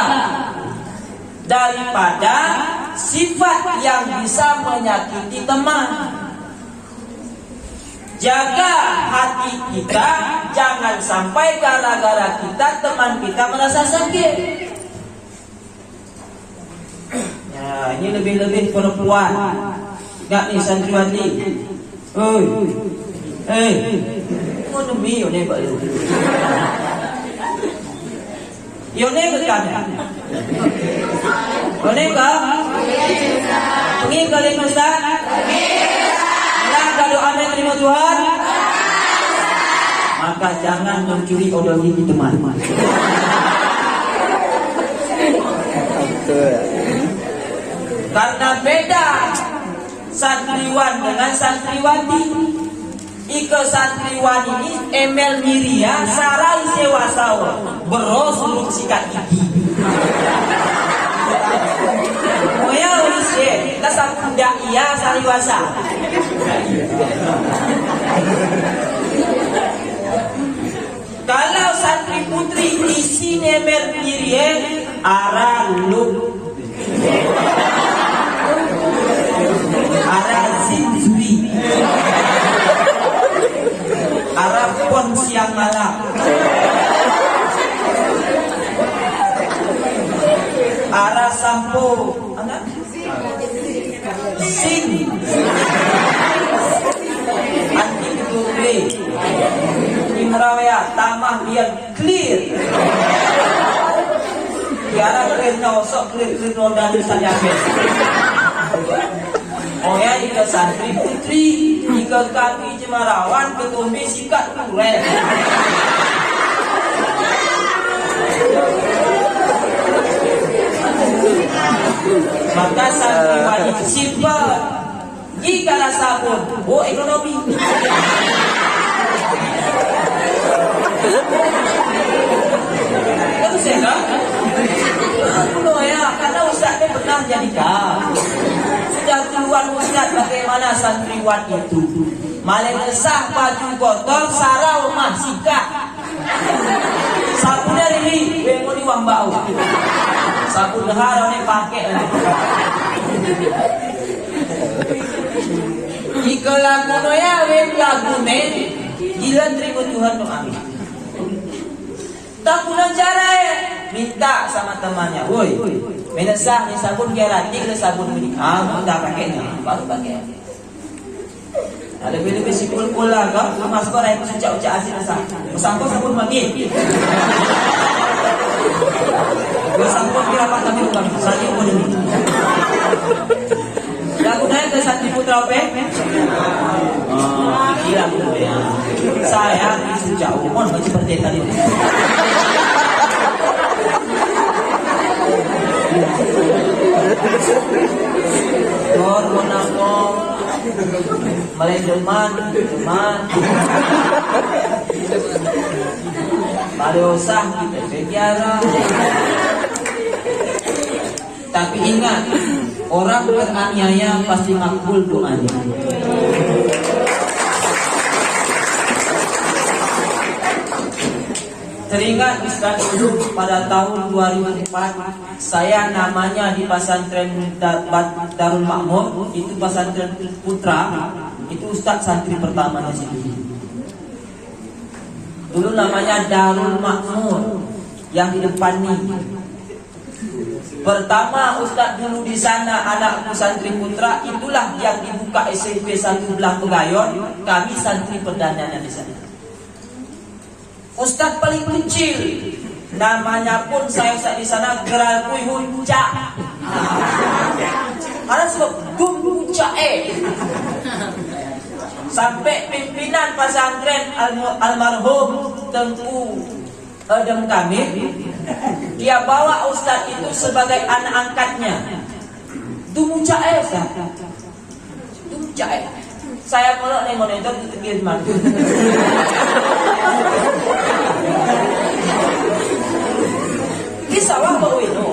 daripada sifat yang bisa menyakiti teman. Jaga hati kita, jangan sampai gara-gara kita teman kita merasa sakit. Ya, ini lebih-lebih perempuan. Enggak nih santriwati. Kau demi yone pak itu. Yone betul. Yone kah? Pergi kali Ustaz. Nah, kalau anda terima Tuhan, maka jangan mencuri odol gigi teman. Karena beda santriwan dengan santriwati. Ika santriwan ini emel miria sarai sewa sawa beros urut sikat gigi. Moya urisye kasapunda iya sariwasa. Kalau santri putri isi emel miria araluk arah zinzuri Arab pun siang malam arah sampo sing anti tuble imrawaya tamah biar clear biara clear sok clear roda saja. Oh ya, jika santri putri, jika kami jemarawan, ketumbi sikat kuret. Maka santri wajib simpan. Jika rasa pun, ekonomi. Kan saya ya, karena Ustaznya pernah jadi sudah keluar Ustaz bagaimana santriwan itu malah resah baju kotor sarau mah sikat sabun dari bemo di wang bau sabun dahar ini pakai jika lagu noya wem lagu ne gila terima Tuhan no amin Tak guna cara minta sama temannya, woi, menasah ni sabun dia ratik le sabun ni. Dah pakainya, baru pakai. Lebih-lebih si kul-kul lah kau, mas kau rai ucap-ucap asin asal. Sampo sabun mati. Gua sampo kira apa kami bukan saja pun ini. Lagu naik ke Santri Putra Ope. Kira pun ya. Saya isu jauh, mohon seperti tadi. Kor monakong Maledeman, Balosah kita sejarah. Tapi ingat, orang beraniaya pasti makbul doanya. Teringat Ustaz dulu pada tahun 2004 saya namanya di pesantren Darul Makmur, itu pesantren Putra, itu Ustaz santri pertamanya sini. Dulu namanya Darul Makmur yang di depan nih. Pertama Ustaz dulu di sana anak santri Putra, itulah yang dibuka SMP 1 Belah Pegayon, kami santri perdananya di sana. Ustaz paling kecil, namanya pun saya Ustaz di sana geral kui huncak. Karena sebab huncak sampai pimpinan pesantren almarhum Tengku Adam Kamil, dia bawa Ustaz itu sebagai anak angkatnya. Dumuncak Ustaz. Dumuncak saya melok nih monitor itu tegir mati. Kisah apa itu?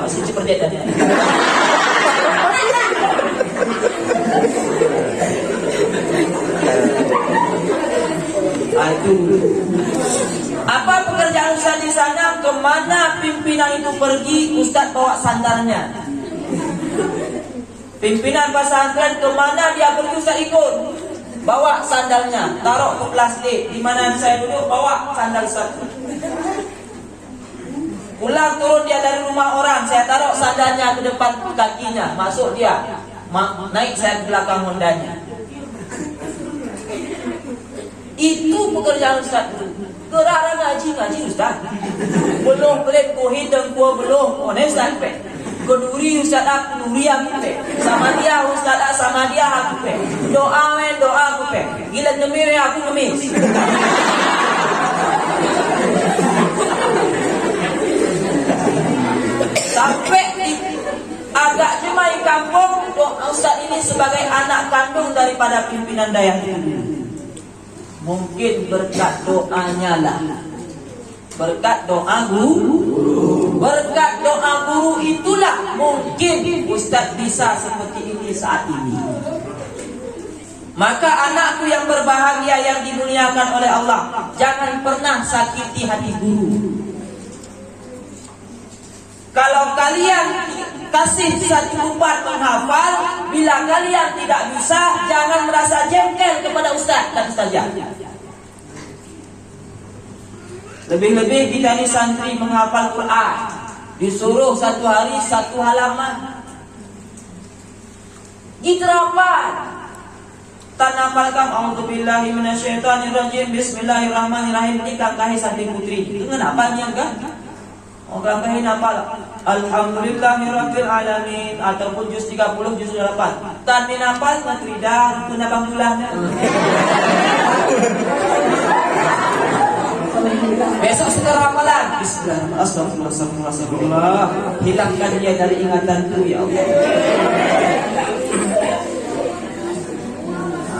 Si seperti tadi. Aduh. Apa pekerjaan Ustaz di sana? Kemana pimpinan itu pergi, Ustaz bawa sandalnya. Pimpinan pesantren kemana dia pergi, Ustaz ikut. Bawa sandalnya, taruh ke plastik. Di mana saya duduk, bawa sandal Ustaz. Pulang turun dia dari rumah orang, saya taruh sandalnya ke depan kakinya, masuk dia, naik saya ke belakang Hondanya. Itu pekerjaan Ustaz. Kerana ngaji Ustaz. Belum pelit kuhin dan kuah belum, Ustaz pe. Keduri Ustaz aku, keduri aku pe. Sama dia Ustaz sama dia aku pe. Doa aku pe. Gila ngemir aku ngemis. Sampai agak cuma di kampung, Ustaz ini sebagai anak kandung daripada pimpinan dayah itu. Mungkin berkat doanya lah, berkat doa guru, berkat doa guru itulah mungkin Ustaz bisa seperti ini saat ini. Maka anakku yang berbahagia yang dimuliakan oleh Allah, jangan pernah sakiti hati guru. Kalau kalian kasih satu umpan menghafal, bila kalian tidak bisa, jangan merasa jengkel kepada Ustaz dan Ustazah. Lebih-lebih kita ini santri menghafal Quran, disuruh satu hari satu halaman. Diterapan. Tanafalkan a'udzubillahi minasyaitonirrajim. Bismillahirrahmanirrahim. Ini kangkahi santri putri. Itu kenapa nih enggak? Orang kahin hafal Alhamdulillahirabbil alamin ataupun juz 30 juz 8. Tan min hafal matridah tuna bangdulan. Besok setelah hafalan Bismillahirrahmanirrahim. Astagfirullah. Hilangkan dia dari ingatanku ya Allah.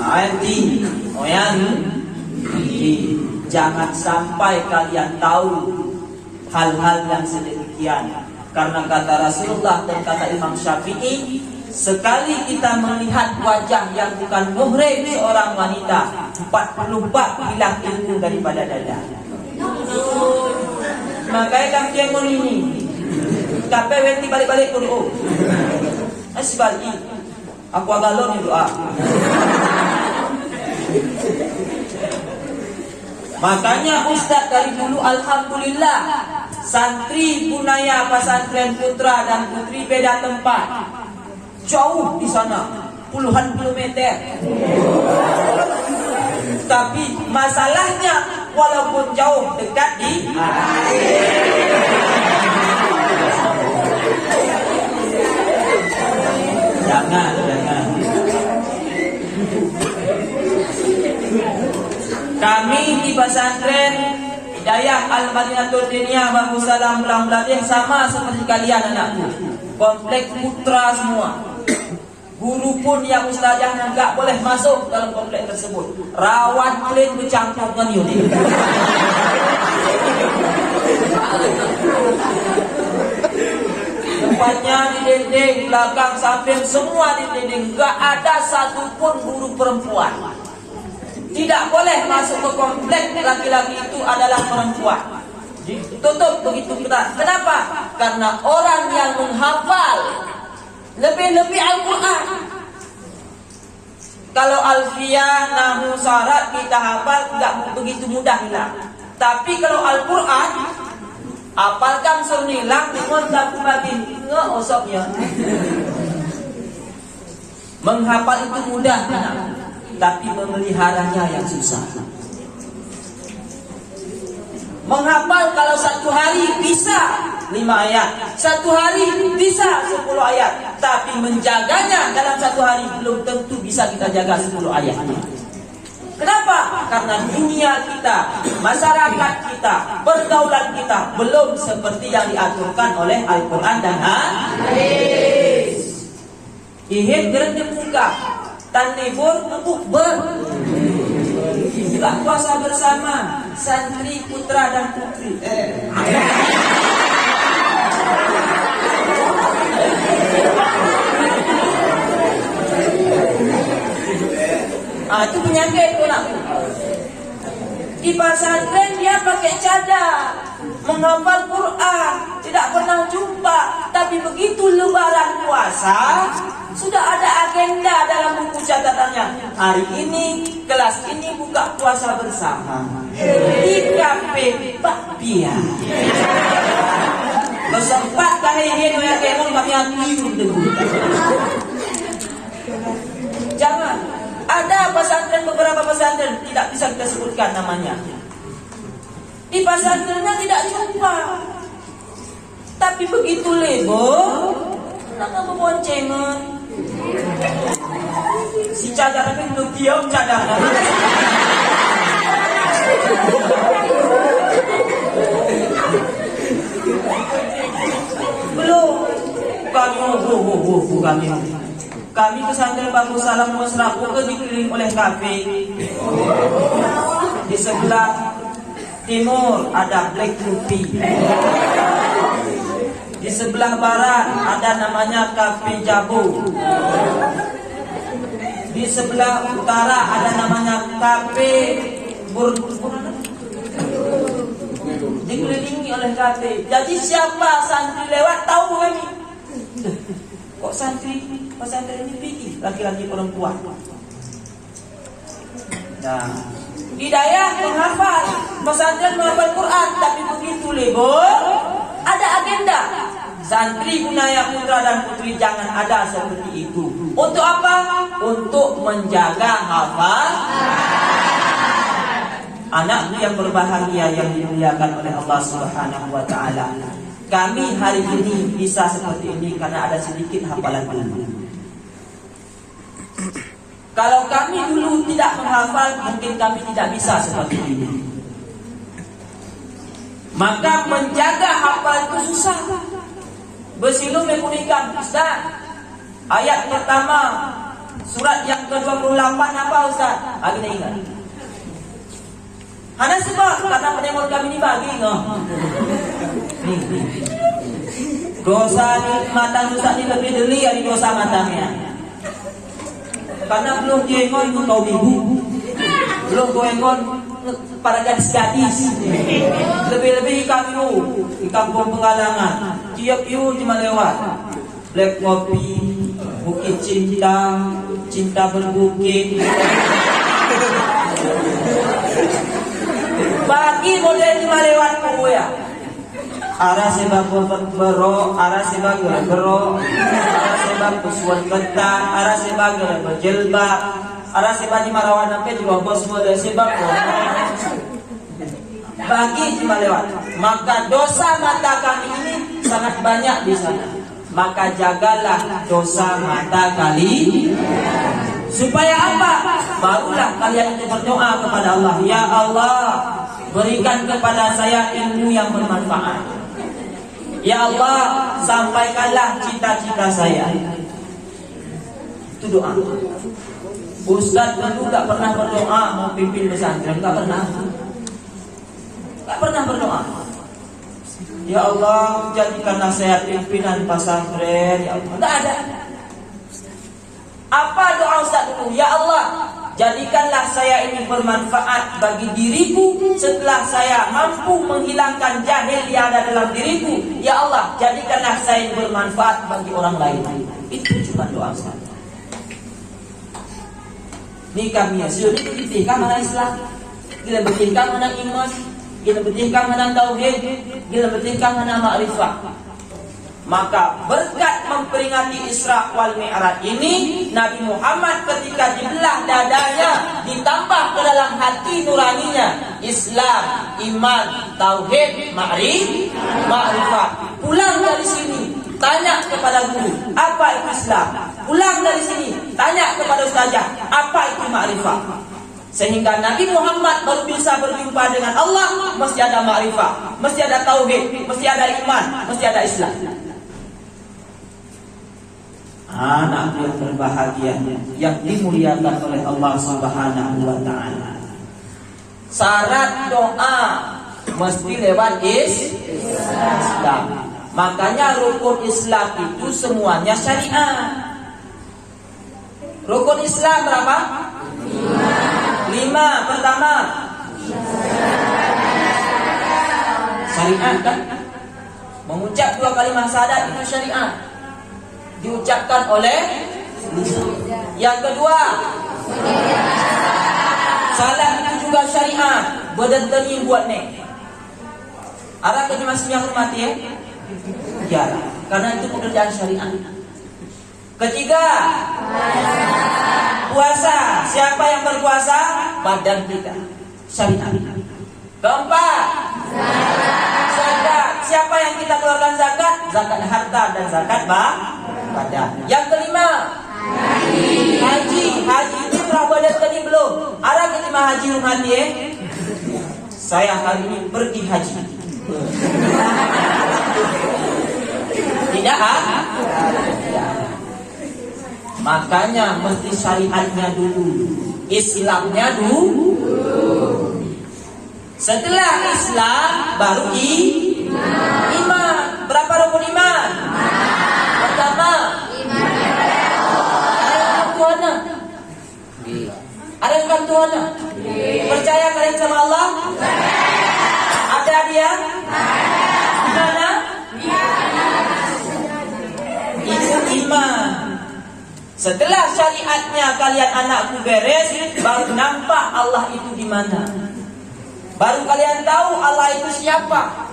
Anti jangan sampai kalian tahu hal-hal yang sedemikian. Karena kata Rasulullah dan kata Imam Syafi'i, sekali kita melihat wajah yang bukan muhrim seorang wanita, 40 bab hilang ilmu daripada dada. Makanya kang tiang ini kape wenti balik-balik doa. Asbalik. Aku agalon doa. Makanya Ustaz dari dulu alhamdulillah santri Bunaya Pesantren Putra dan Putri beda tempat. Jauh di sana, puluhan kilometer. Tapi masalahnya walaupun jauh dekat di jangan. Kami di pesantren Hidayah Al-Madinatul Diniyah Bagussalam Bangladesh sama seperti kalian anakku. Komplek putra semua. Guru pun yang ustazahnya enggak boleh masuk dalam komplek tersebut. Rawat clean bercampur dengan ini. Tempatnya di dinding, belakang, samping, semua di dinding. Enggak ada satupun guru perempuan. Tidak boleh masuk ke komplek laki-laki itu adalah perempuan. Ditutup begitu ketat. Kenapa? Karena orang yang menghafal lebih-lebih Al-Quran. Kalau Alfiyah, Nahwu, Syarat kita hafal enggak begitu mudah hilang. Tapi kalau Al-Quran hafalkan suruh hilang dengan satu bagi ngeosoknya. Menghafal itu mudah, tapi memeliharanya yang susah. Menghafal kalau satu hari bisa 5 ayat, satu hari bisa 10 ayat, tapi menjaganya dalam satu hari belum tentu bisa kita jaga 10 ayat. Kenapa? Karena dunia kita, masyarakat kita, pergaulan kita belum seperti yang diaturkan oleh Al-Quran dan Hadis. Ihid gerendam muka, tanibur bukber. Buka puasa bersama santri putra dan putri. Itu penyakit tuh nak. Di pesantren dia pakai cadar, menghafal Quran, tidak pernah jumpa. Tapi begitu lebaran puasa, sudah ada agenda dalam buku catatannya. Hari ini, kelas ini buka puasa bersama di kafe Pak Pia. Bersempat kahih yang kemon kami akiu dulu. Jangan. Ada pesantren, beberapa pesantren tidak bisa kita sebutkan namanya. Di pesantrennya tidak jumpa. Tapi begitu lebo, nak memboncengan. Si cadar itu belum diam cadar. Belum. Kami pesantren Bagussalam Musraku dikelilingi oleh kafe. Di sebelah timur ada Black Ruby. Di sebelah barat ada namanya Kafe Jabu. Di sebelah utara ada namanya Kafe dikelilingi oleh kafe. Jadi siapa santri lewat tahu kami. Kok santri pesantren ini fikih laki-laki perempuan. Nah, Hidayah menghafal, pesantren menghafal Quran, tapi begitu lebur ada agenda. Santri Bunaya Putra dan Putri jangan ada seperti itu. Untuk apa? Untuk menjaga hafal anakku yang berbahagia yang dimuliakan oleh Allah Subhanahu wa taala. Kami hari ini bisa seperti ini karena ada sedikit hafalan dulu. Kalau kami dulu tidak menghafal, mungkin kami tidak bisa seperti ini. Maka menjaga hafal itu susah. Bersilum membunyikan, Ustaz, ayat pertama surat yang ke-28 apa Ustaz? Kita ingat. Hanya sebab karena pendengar kami ini bagi nih. Dosa mata Ustaz ini lebih deli dari dosa matanya. Karena belum jengon kaum ibu, belum jengon para gadis-gadis. Lebih-lebih kami di kampung Pengalangan, tiap cuma lewat Black Kopi, Bukit Cinta, Cinta Berbukit. Bagi model cuma lewat ku ya. Ara sebab bero, ara sebab bero, ara sebab kusuan ketan, ara sebab berjilbab, ara sebab di marawan apa juga bos model sebab bagi cuma lewat. Maka dosa mata kami ini sangat banyak di sana. Maka jagalah dosa mata kali. Supaya apa? Barulah kalian itu berdoa kepada Allah. Ya Allah, berikan kepada saya ilmu yang bermanfaat. Ya Allah, sampaikanlah cita-cita saya. Itu doa. Ustaz dulu gak pernah berdoa mau pimpin pesantren, gak pernah. Gak pernah berdoa. Ya Allah, jadikanlah saya pimpinan pesantren. Ya Allah, gak ada. Apa doa Ustaz dulu? Ya Allah, jadikanlah saya ini bermanfaat bagi diriku setelah saya mampu menghilangkan jahil yang ada dalam diriku. Ya Allah, jadikanlah saya ini bermanfaat bagi orang lain. Itu cuma doa Ustaz. Ni kami ya, sudah dititihkan mana Islam, gila betihkan mana iman, gila betihkan mana tauhid, gila betihkan mana ma'rifah. Maka berkat memperingati Isra wal Mi'raj ini, Nabi Muhammad ketika dibelah dadanya, ditambah ke dalam hati nuraninya Islam, iman, tauhid, ma'rifah. Pulang dari sini, tanya kepada guru, apa itu Islam? Pulang dari sini, tanya kepada ustazah, apa itu ma'rifah? Sehingga Nabi Muhammad baru bisa berjumpa dengan Allah, mesti ada ma'rifah, mesti ada tauhid, mesti ada iman, mesti ada Islam. Anak yang berbahagia, yang dimuliakan oleh Allah Subhanahu wa Ta'ala. Syarat doa mesti lewat Islam. Makanya rukun Islam itu semuanya syariah. Rukun Islam berapa? 5. Pertama, syariat kan? Mengucap 2 kalimat syahadat itu syariat, diucapkan oleh lisan. Yang kedua, salat itu juga syariat, berdenteni buat nek. Ada kerja masih yang hormati ya? Ya, karena itu pekerjaan syariat. Ketiga, puasa. Siapa yang berpuasa? Badan kita, syariat. Keempat, zakat. Siapa yang kita keluarkan zakat? Zakat harta dan zakat badan. Yang kelima, haji. Haji itu pernah badan tadi belum? Ada kelima haji hormati ya? Saya hari ini pergi haji. Tidak Makanya mesti syariatnya dulu, Islamnya dulu. Setelah Islam baru iman. Berapa rukun iman? Pertama, ada Tuhan. Ada Tuhan. Percaya kalian sama Allah? Ada dia? Mana? Itu iman. Setelah syariatnya kalian anakku beres, baru nampak Allah itu di mana. Baru kalian tahu Allah itu siapa.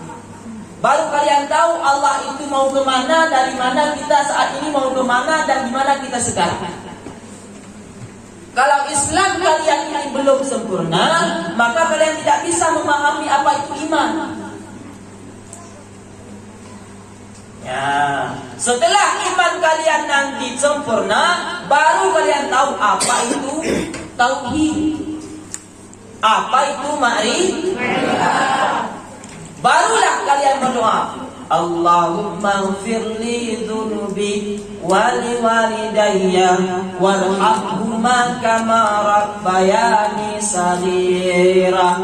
Baru kalian tahu Allah itu mau kemana, dari mana kita saat ini mau kemana, dan di mana kita sekarang. Kalau Islam kalian ini belum sempurna, maka kalian tidak bisa memahami apa itu iman. Ya, setelah iman kalian nanti sempurna, baru kalian tahu apa itu tauhid, apa itu ma'rifah. Barulah kalian berdoa, Allahumma ighfirli dzunubi wa liwalidayya warhamhuma kama rabbayani shaghira.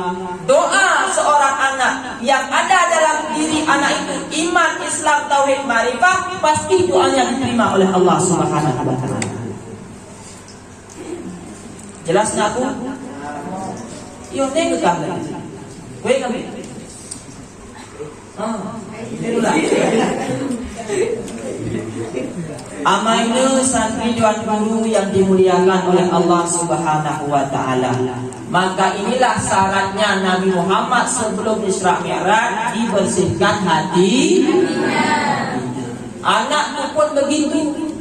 Doa seorang anak yang ada dalam diri anak itu iman, Islam, tauhid, ma'rifah, pasti doanya diterima oleh Allah Subhanahu wa Ta'ala. Jelas nggak aku? Yo tengok kan? Gue kami. Itulah. Amaina santri dan guru yang dimuliakan oleh Allah Subhanahu wa taala. Maka inilah syaratnya Nabi Muhammad sebelum Isra Mi'raj dibersihkan hati. Anakku pun begitu.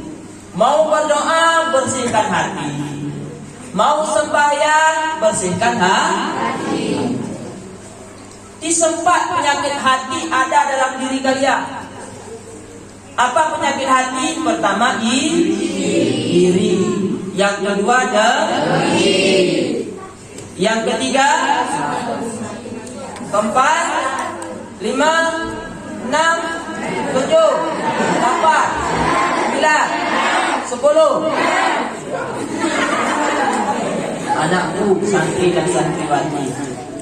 Mau berdoa bersihkan hati. Mau sembahyang bersihkan hati. Disempat penyakit hati ada dalam diri kalian. Apa penyakit hati? Pertama iri. Yang kedua dengki. Yang ketiga keempat, 5, 6, 7, 8, 9, 10. Anakku santri dan santriwati,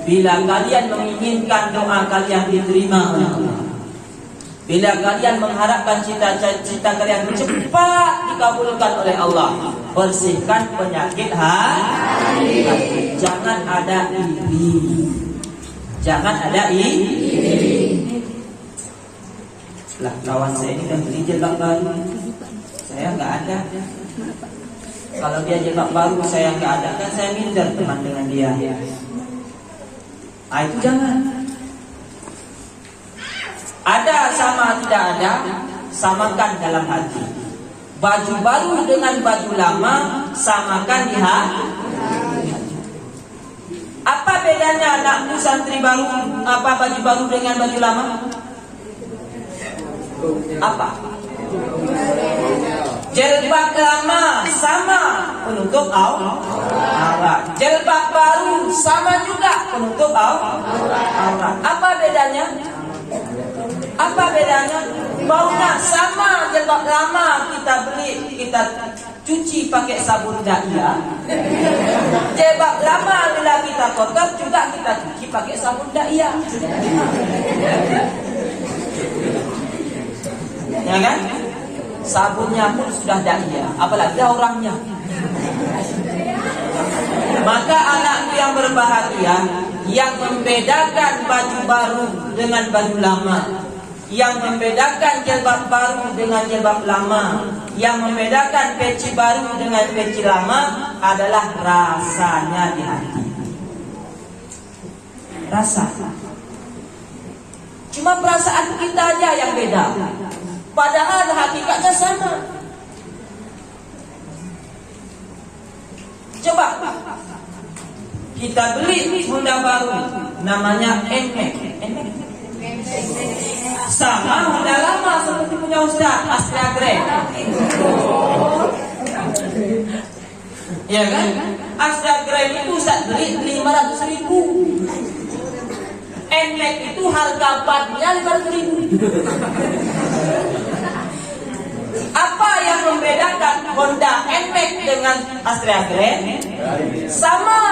bila kalian menginginkan doa kalian diterima oleh Allah, bila kalian mengharapkan cita-cita kalian cepat dikabulkan oleh Allah, bersihkan penyakit hati. Jangan ada iri. Jangan ada iri. Lah, kawan saya ini udah beli jilbab baru, saya nggak ada. Kalau dia jilbab baru saya nggak ada, kan saya minder teman dengan dia. Ah, itu jangan. Ada sama tidak ada, samakan dalam hati. Baju baru dengan baju lama, samakan di hati. Apa bedanya anakku santri baru, apa baju baru dengan baju lama? Apa? Jilbab lama sama penutup aurat. Jilbab baru sama juga penutup aurat. Apa bedanya? Apa bedanya? Baunya sama. Jilbab lama kita beli, kita cuci pakai sabun daya. Jilbab lama bila kita kotor juga kita cuci pakai sabun daya. Ya kan? Sabunnya pun sudah daya, apalagi orangnya. Maka anakku yang berbahagia, yang membedakan baju baru dengan baju lama, yang membedakan jilbab baru dengan jilbab lama, yang membedakan peci baru dengan peci lama adalah rasanya di hati. Rasa. Cuma perasaan kita aja yang beda, padahal hakikatnya sama. Coba kita beli Honda baru, namanya NMAX. Sama Honda lama seperti punya Ustaz Astra Grand. Ya kan? Astra Grand itu Ustaz beli 500.000. NMAX itu harga batnya 500.000. Apa yang membedakan Honda NMAX dengan Astra Grand? Sama.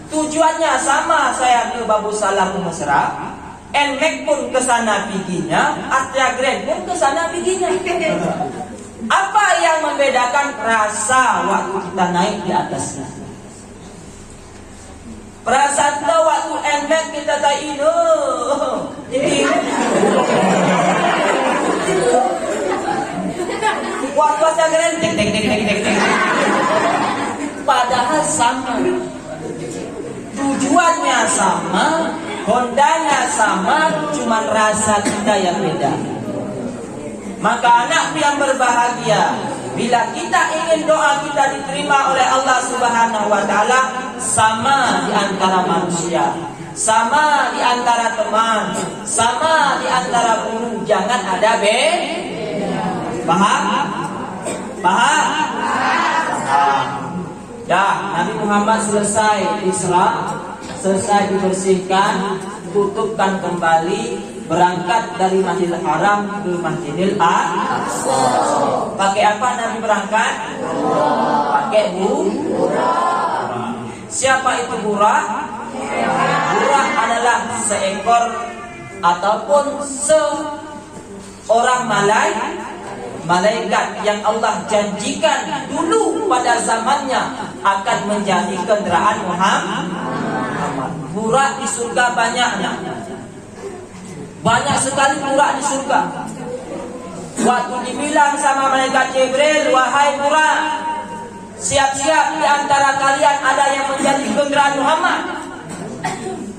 Tujuannya sama. Saya ke Babu Salam Mesra, NMAX pun ke sana piginya, Astra Grand pun ke sana piginya. Apa yang membedakan? Rasa waktu kita naik di atasnya. Perasaan tahu waktu NMAX kita tak ini. Waktu Astra Grand dek. Padahal sama. Tujuannya sama, Hondanya sama, cuma rasa kita yang beda. Maka anakku yang berbahagia, bila kita ingin doa kita diterima oleh Allah Subhanahu wa taala, sama di antara manusia, sama di antara teman, sama di antara guru, jangan ada beda. Paham? Dah, Nabi Muhammad selesai Isra, selesai dibersihkan, tutupkan kembali, berangkat dari Masjidil Haram ke Masjidil Aqsa. Pakai apa Nabi berangkat? Pakai buraq. Siapa itu buraq? Buraq adalah seekor ataupun seorang malaikat yang Allah janjikan dulu pada zamannya akan menjadi kendaraan Muhammad. Buraq di surga banyaknya. Banyak sekali buraq di surga. Waktu dibilang sama malaikat Jibril, wahai Burak, siap-siap di antara kalian ada yang menjadi kendaraan Muhammad.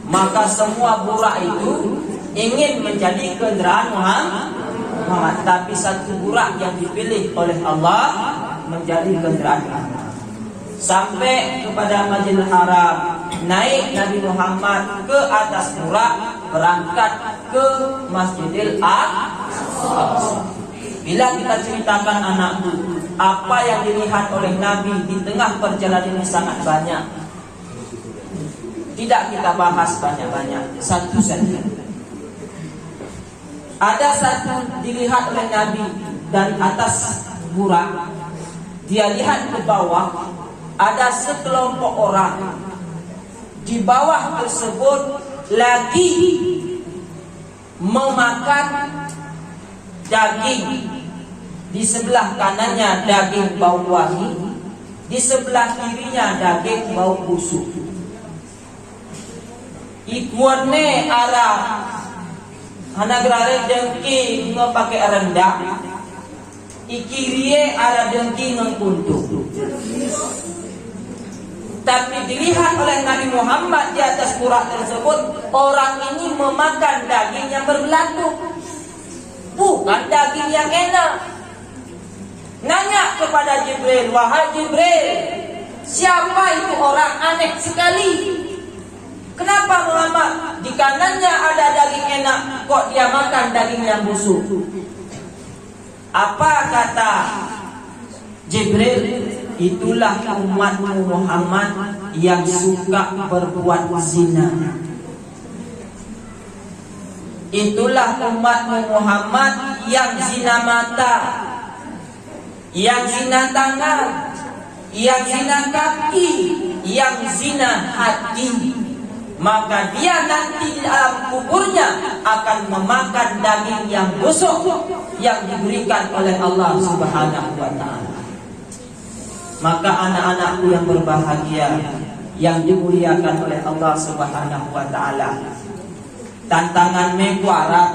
Maka semua burak itu ingin menjadi kendaraan Muhammad. Tapi satu burak yang dipilih oleh Allah menjadi kendaraan Muhammad. Sampai kepada Masjidil Haram, naik Nabi Muhammad ke atas burak, berangkat ke Masjidil Aqsa. Bila kita ceritakan anakku, apa yang dilihat oleh Nabi di tengah perjalanan ini sangat banyak. Tidak kita bahas banyak-banyak, satu saja. Ada satu dilihat oleh Nabi dari atas burak. Dia lihat ke bawah, ada sekelompok orang. Di bawah tersebut lagi memakan daging. Di sebelah kanannya daging bau wangi, di sebelah kirinya daging bau busuk. Ikuannya arah hanagrare dengki pakai rendah, ikirie arah dengki ngkuntuk. Tapi dilihat oleh Nabi Muhammad di atas burak tersebut, orang ini memakan daging yang berbelatung, bukan daging yang enak. Nanya kepada Jibril, wahai Jibril, siapa itu orang aneh sekali? Kenapa Muhammad di kanannya ada daging enak, kok dia makan daging yang busuk? Apa kata Jibril? Itulah umatmu Muhammad yang suka berbuat zina. Itulah umatmu Muhammad yang zina mata, yang zina tangan, yang zina kaki, yang zina hati. Maka dia nanti di dalam kuburnya akan memakan daging yang busuk yang diberikan oleh Allah Subhanahu wa ta'ala. Maka anak-anakku yang berbahagia, yang dimuliakan oleh Allah Subhanahu wa ta'ala, tantangan mekuarat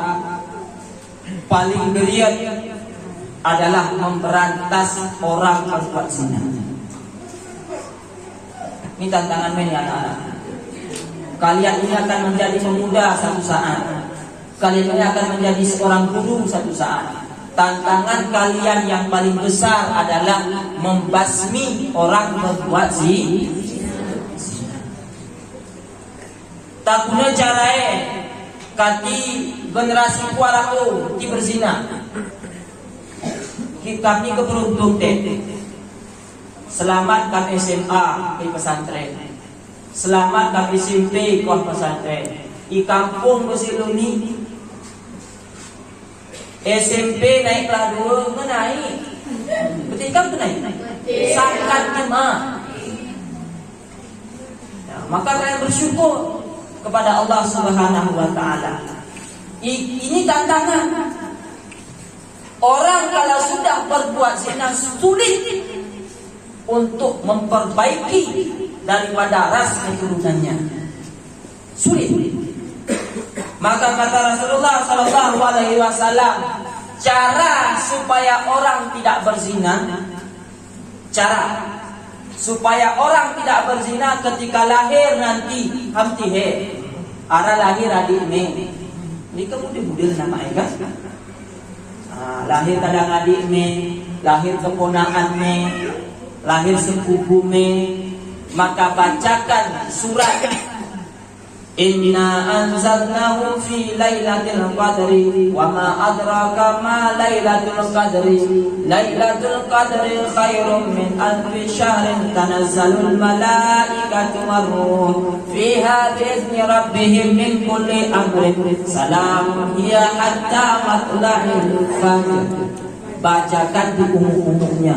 paling beriat adalah memberantas orang berbuat zina. Ini tantangan ini anak-anak. Kalian ini akan menjadi pemuda satu saat. Kalian ini akan menjadi seorang guru satu saat. Tantangan kalian yang paling besar adalah membasmi orang berbuat zina. Tak guna carae kati generasi kuaraku di berzina. Kami keberuntung deh. Selamat kami SMA di pesantren. Selamat kami SMP ke pesantren. Di kampung Besiluni SMP naik kelas 2 naik. Betul kan naik? Sangat jemaah. Maka kalian bersyukur kepada Allah Subhanahu wa ta'ala. Ini tantangan. Orang kalau sudah berbuat zina sulit untuk memperbaiki daripada ras keturunannya. Sulit. Maka kata Rasulullah sallallahu alaihi wasallam, cara supaya orang tidak berzina, cara supaya orang tidak berzina ketika lahir nanti hamtihe ara lahir adik me ini kemudian nama ega lahir kadang adik me, lahir keponakan me, lahir sepupu me, maka bacakan surat Inna anzalnahu fi lailatul qadri wa ma adraka ma lailatul qadri lailatul qadri khairum min alfi syahrin tanazzalul malaikatu warruh fiha bi'izni rabbihim min kulli amrin salamun hiya hatta matla'il fajr. Bacakan di umum-umumnya.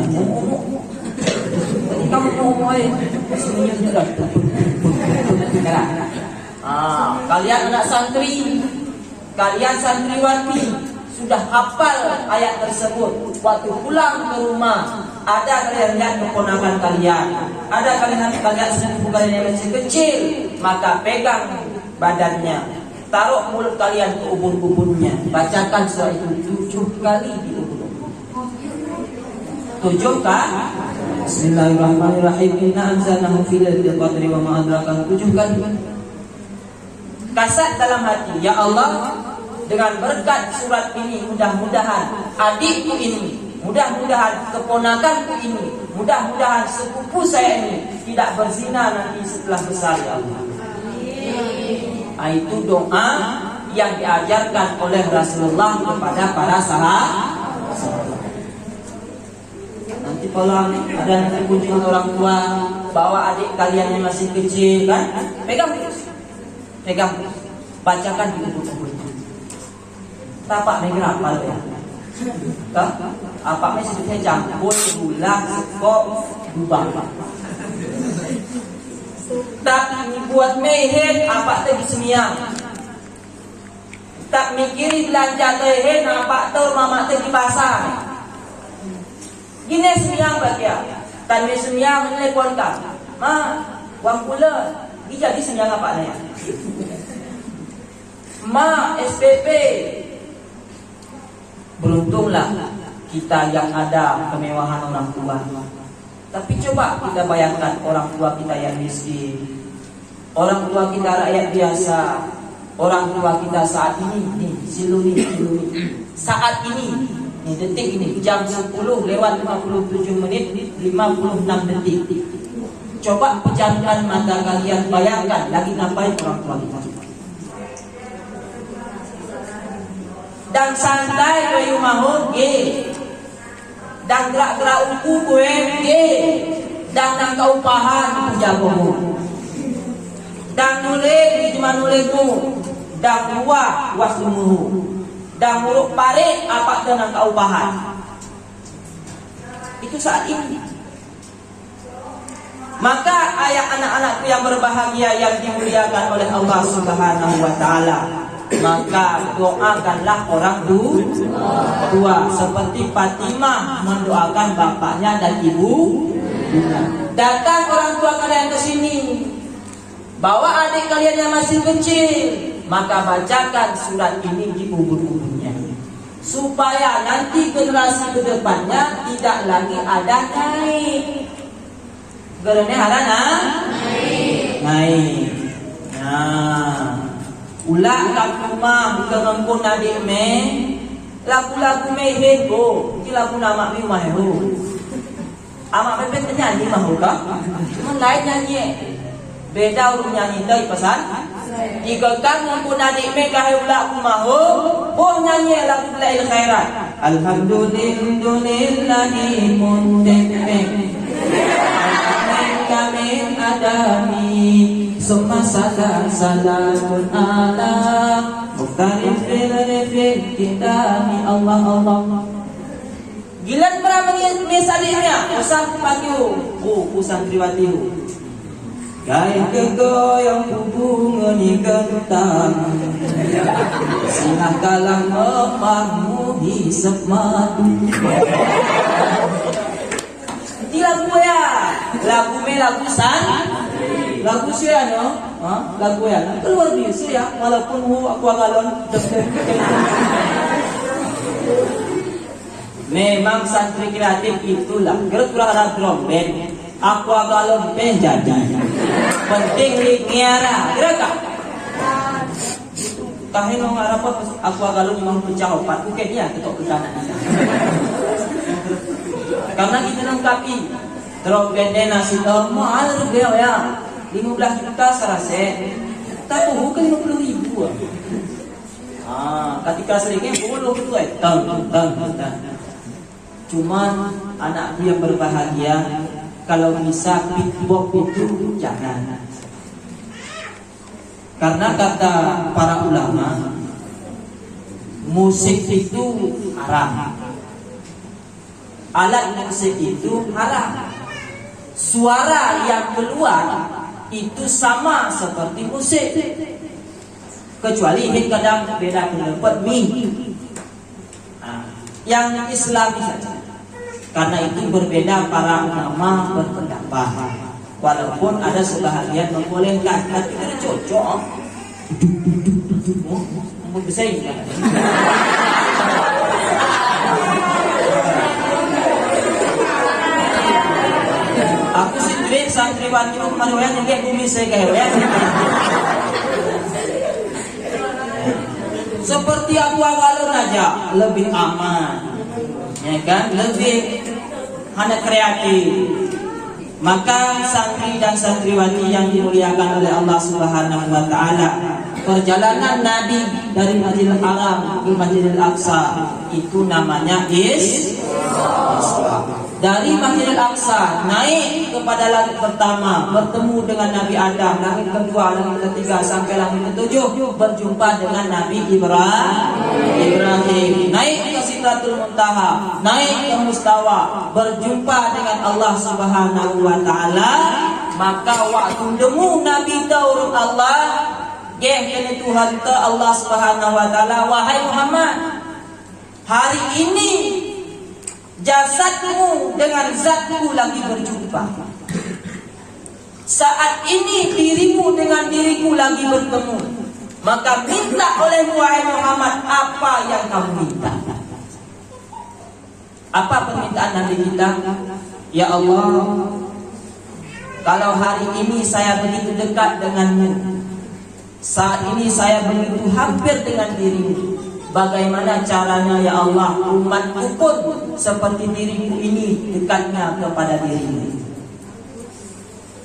Kamu ngomong semuanya kalian anak santri, kalian santriwati sudah hafal ayat tersebut. Waktu pulang ke rumah, ada kalian lihat keponakan kalian, ada kalian sepupu kalian yang masih kecil, maka pegang badannya, taruh mulut kalian ke ubun-ubunnya, bacakan surah itu 7 kali di ubun. 7 kan? Bismillahirrahmanirrahim. Inna anzalnahu fi lailatul qadri wa ma adraka 7 kali. Kasat dalam hati, ya Allah, dengan berkat surat ini mudah-mudahan adikku ini, mudah-mudahan keponakanku ini, mudah-mudahan sepupu saya ini tidak berzina nanti setelah besar, ya Allah. Itu doa yang diajarkan oleh Rasulullah kepada para sahabat. Nanti kalau ada nanti kunjungan orang tua bawa adik kalian yang masih kecil kan, pegang terus, bacakan di buku-buku. Tapak mereka apa ya? Kah? Apa sebetulnya campur gula, sekok, dubang. Tak buat meher apa tadi semiang. Tak mikiri belanja teh apa tu mama teh di pasar. Gini semiang bagia. Tan me semiang menelpon ka. Ma, wang pula. Di jadi semiang apa naya? Ma, SPP. Beruntunglah kita yang ada kemewahan orang tua. Tapi coba kita bayangkan orang tua kita yang miskin, orang tua kita rakyat biasa, orang tua kita saat ini, nih, siluni, saat ini, nih, detik ini, jam 10 lewat 57 menit, 56 detik. Coba pejamkan mata kalian, bayangkan lagi ngapain orang tua kita. Dan santai ke rumahun, dan gerak-gerak uku gue, dan nang kaupahan jagomu, dan nulis cuma nulismu, dan was umuhu, dan muruk pare apa dengan kaupahan. Itu saat ini. Maka ayah anak-anakku yang berbahagia yang dimuliakan oleh Allah Subhanahu wa taala, maka doakanlah orang tua seperti Fatimah mendoakan bapaknya dan ibu. Datang orang tua kalian ke sini, bawa adik kalian yang masih kecil, maka bacakan surat ini di kubur-kuburnya, supaya nanti generasi kedepannya tidak lagi ada naik. Gerene ada naik. Nah, ulah lagu mah bukan ngempun adik me, lagu-lagu mehen go, ini lagu nama mi mah ho. Amak pepet penyanyi mah ho kah? Cuma lain nyanyi, beda urut nyanyi tadi pesan. Jika kan ngempun adik me kahai ulah aku mah ho, nyanyi lagu lail khairat. Alhamdulillahi muntakim. Kami adami semua salamun ala mukhtarif fil kitami Allah. Gilan pernah misalnya usah pakiu usah priwati gaya kegoyang hubungan kentang sinah kalang memamu hisap madu. Lagu ya, lagu me lagu san, lagu siya no, lagu ya, keluar biasa ya, walaupun aku galon. Memang santri kreatif itulah, gerak-gerak arah drum band, aku galon penjadi, penting likiara, gerak. Kahit nung arah apa, aku galon memang pecah opat, kayaknya ketok kesana. Karena kita lengkapi terus gede nasi mahal rupiah ya 15 juta serase tapi bukan 50.000 ketika sedikit boleh tu cuman anakku yang berbahagia kalau bisa beatbox itu jangan, karena kata para ulama musik itu haram. Alat musik itu haram. Suara yang keluar itu sama seperti musik, kecuali kadang beda pendapat yang Islami saja. Karena itu berbeda para ulama berpendapat. Walaupun ada sebahagian membolehkan, tapi tidak cocok. Mau bisa ini kan? santriwati kemarin yang kayak bumi saya kayak seperti aku agalun aja lebih aman, ya kan, lebih hanya kreatif. Maka santri dan santriwati yang dimuliakan oleh Allah Subhanahu wa taala, perjalanan Nabi dari Masjidil Haram ke Masjidil Aqsa itu namanya Isra. Dari Masjidil Aqsa naik kepada langit pertama, bertemu dengan Nabi Adam, langit kedua, langit ketiga sampai langit ketujuh, berjumpa dengan Nabi Ibrahim, naik ke Sidratul Muntaha, naik ke Mustawa, berjumpa dengan Allah Subhanahu wa taala. Maka waktu demu Nabi turun Allah, kena Tuhan Allah Subhanahu wa taala, wahai Muhammad, hari ini jasadmu dengan zatku lagi berjumpa. Saat ini dirimu dengan diriku lagi bertemu. Maka minta oleh wahai Muhammad apa yang kamu minta. Apa permintaan Nabi kita? Ya Allah, kalau hari ini saya begitu dekat denganmu, saat ini saya begitu hampir dengan dirimu, bagaimana caranya ya Allah umatku pun seperti dirimu ini dekatnya kepada dirimu.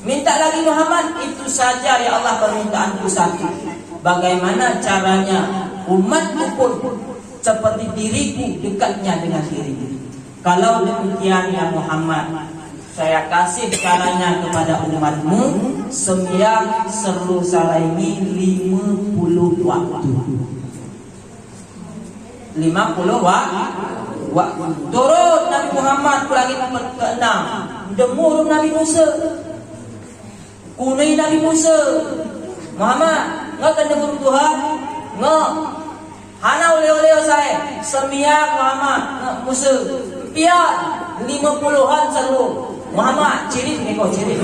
Minta lagi Muhammad, itu saja ya Allah permintaanku satu. Bagaimana caranya umatku pun seperti diriku dekatnya dengan dirimu. Kalau demikian ya Muhammad, saya kasih caranya kepada umatmu, sembiang seru salaimi 50 waktu. 50 waktu. Turun Nabi Muhammad ke langit ke-6, demur Nabi Musa, kunai Nabi Musa. Muhammad, ngak kena guru Tuhan, ngak hana oleh-oleh saya, sembiang Muhammad Musa, biar 50-an seru. Muhammad, ciri ni kau ciri.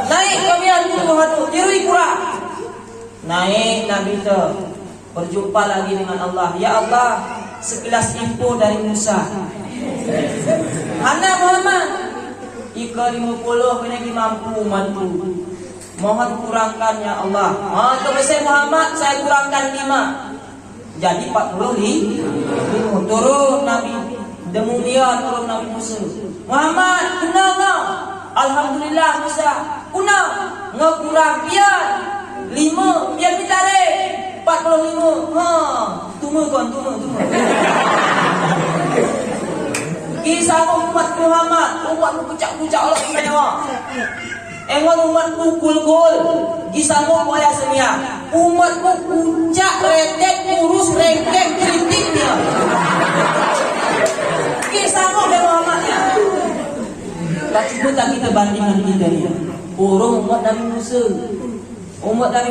Naik kamian Tuhan tu, tirui kurang. Naik Nabi tu, berjumpa lagi dengan Allah. Ya Allah, sekilas info dari Musa. Hana Muhammad, ika 50 kena mampu mantu. Mohon kurangkan ya Allah. Saya Muhammad, saya kurangkan 5. Jadi 45. Turun Nabi, demu dia turun Nabi Musa. Muhammad, kenal tak? Alhamdulillah Musa, kuna ngkurang biar 5, biar kita tarik 45. Tunggu. Kisah umat Muhammad, umatku kucak-kucak Allah semua. Engwan umatku kul-kul, kisahmu boleh semia. Umatku kucak, retek, kurus, rengkek, kritiknya. Kisahmu Muhammadnya. Cuba tak kita bandingkan kita ni. Orang umat Nabi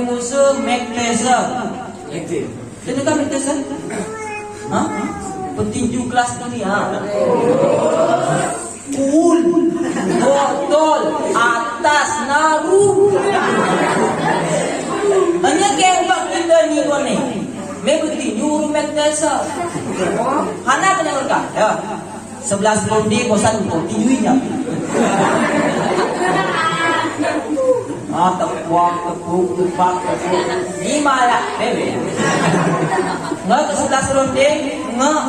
Musa, make pleasure. Kita tak make pleasure? Petinju kelas dunia. Cool, botol, atas, naru. Hanya kembang kita ni kau ni. Make petinju, make pleasure. Hana kena mereka. Ya. 11 ronde bosan kau tinjuinya. Tepuk, ni malah bebe. Nggak ke 11 ronde, nggak.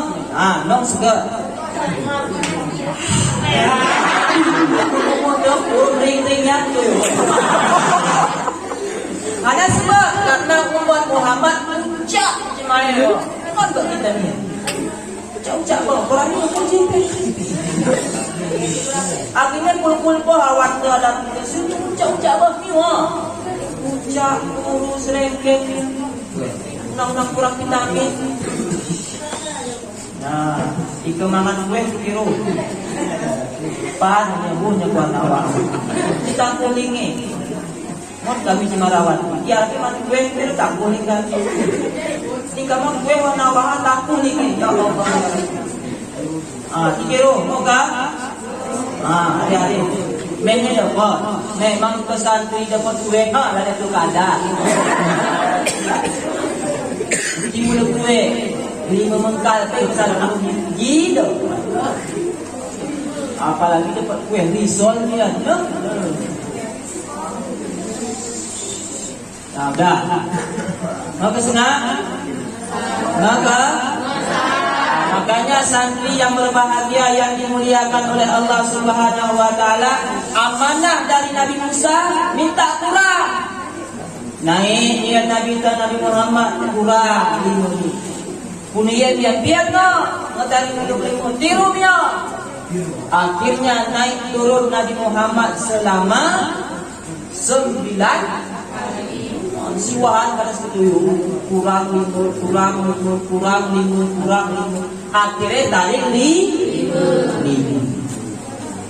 Nong segar. Ring-ringnya tu. Hanya sebab karena umat Muhammad puncak jemaah. Kan buat kita ni. Puncak apa? Orang ni pun cinta. Akhirnya pul-pul po awak tu ada puncak apa ni? Puncak kurus rengkek. Nang kurang vitamin. Nah, ika mangan kue kiro. Pan punya kuat awak. Kita kulingi. Mon kami cemarawat. Ya, tapi man kue kiro tak kuling kan. Ika man kue warna awak tak kuling. Ya Allah. Kiro, moga. Hari-hari. Mainnya dapat. Memang pesantren dapat kue. Ada tu kada. Timur kue. lima mengkal tu salah gitu. Apalagi dapat kue risol ni kan. Dah. Maka senang. Makanya santri yang berbahagia yang dimuliakan oleh Allah Subhanahu wa taala, amanah dari Nabi Musa minta kurang. Naik dia Nabi Muhammad kurang ini. Punya dia biar ngatari ilmu tiru dia. Akhirnya naik turun Nabi Muhammad selama 9 siwahan pada setuju kurang lima akhirnya tarik lima.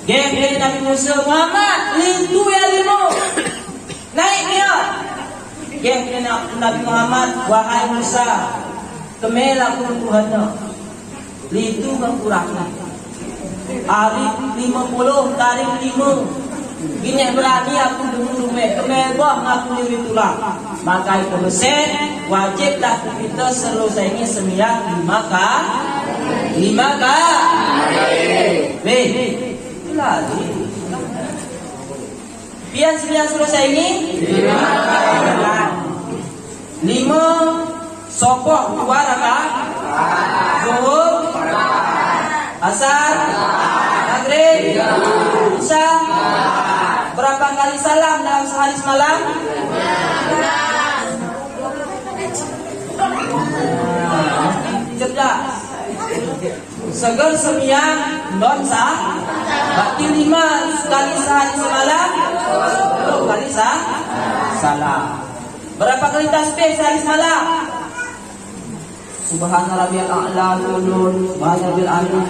Dia Nabi Musa Muhammad lintu ya lima naik dia. Dia Nabi Muhammad wahai Musa kemelah Tuhannya lintu kurang hari 50 tarik 5. Gini berani aku dengar kemebah aku diri tulang. Maka itu beset wajiblah kita selesainya sembilan 5 itulah biar sembilan selesai ini 5 sopoh 2 rakaat zuhur asar maghrib isya. Berapa kali salam dalam sehari semalam? Cerdas. Seger sembilan non sah. Berarti 5 kali sehari semalam 10 kali salam. Berapa kali tasbih sehari semalam? Subhanarabbiyal a'la subhanarabbil azim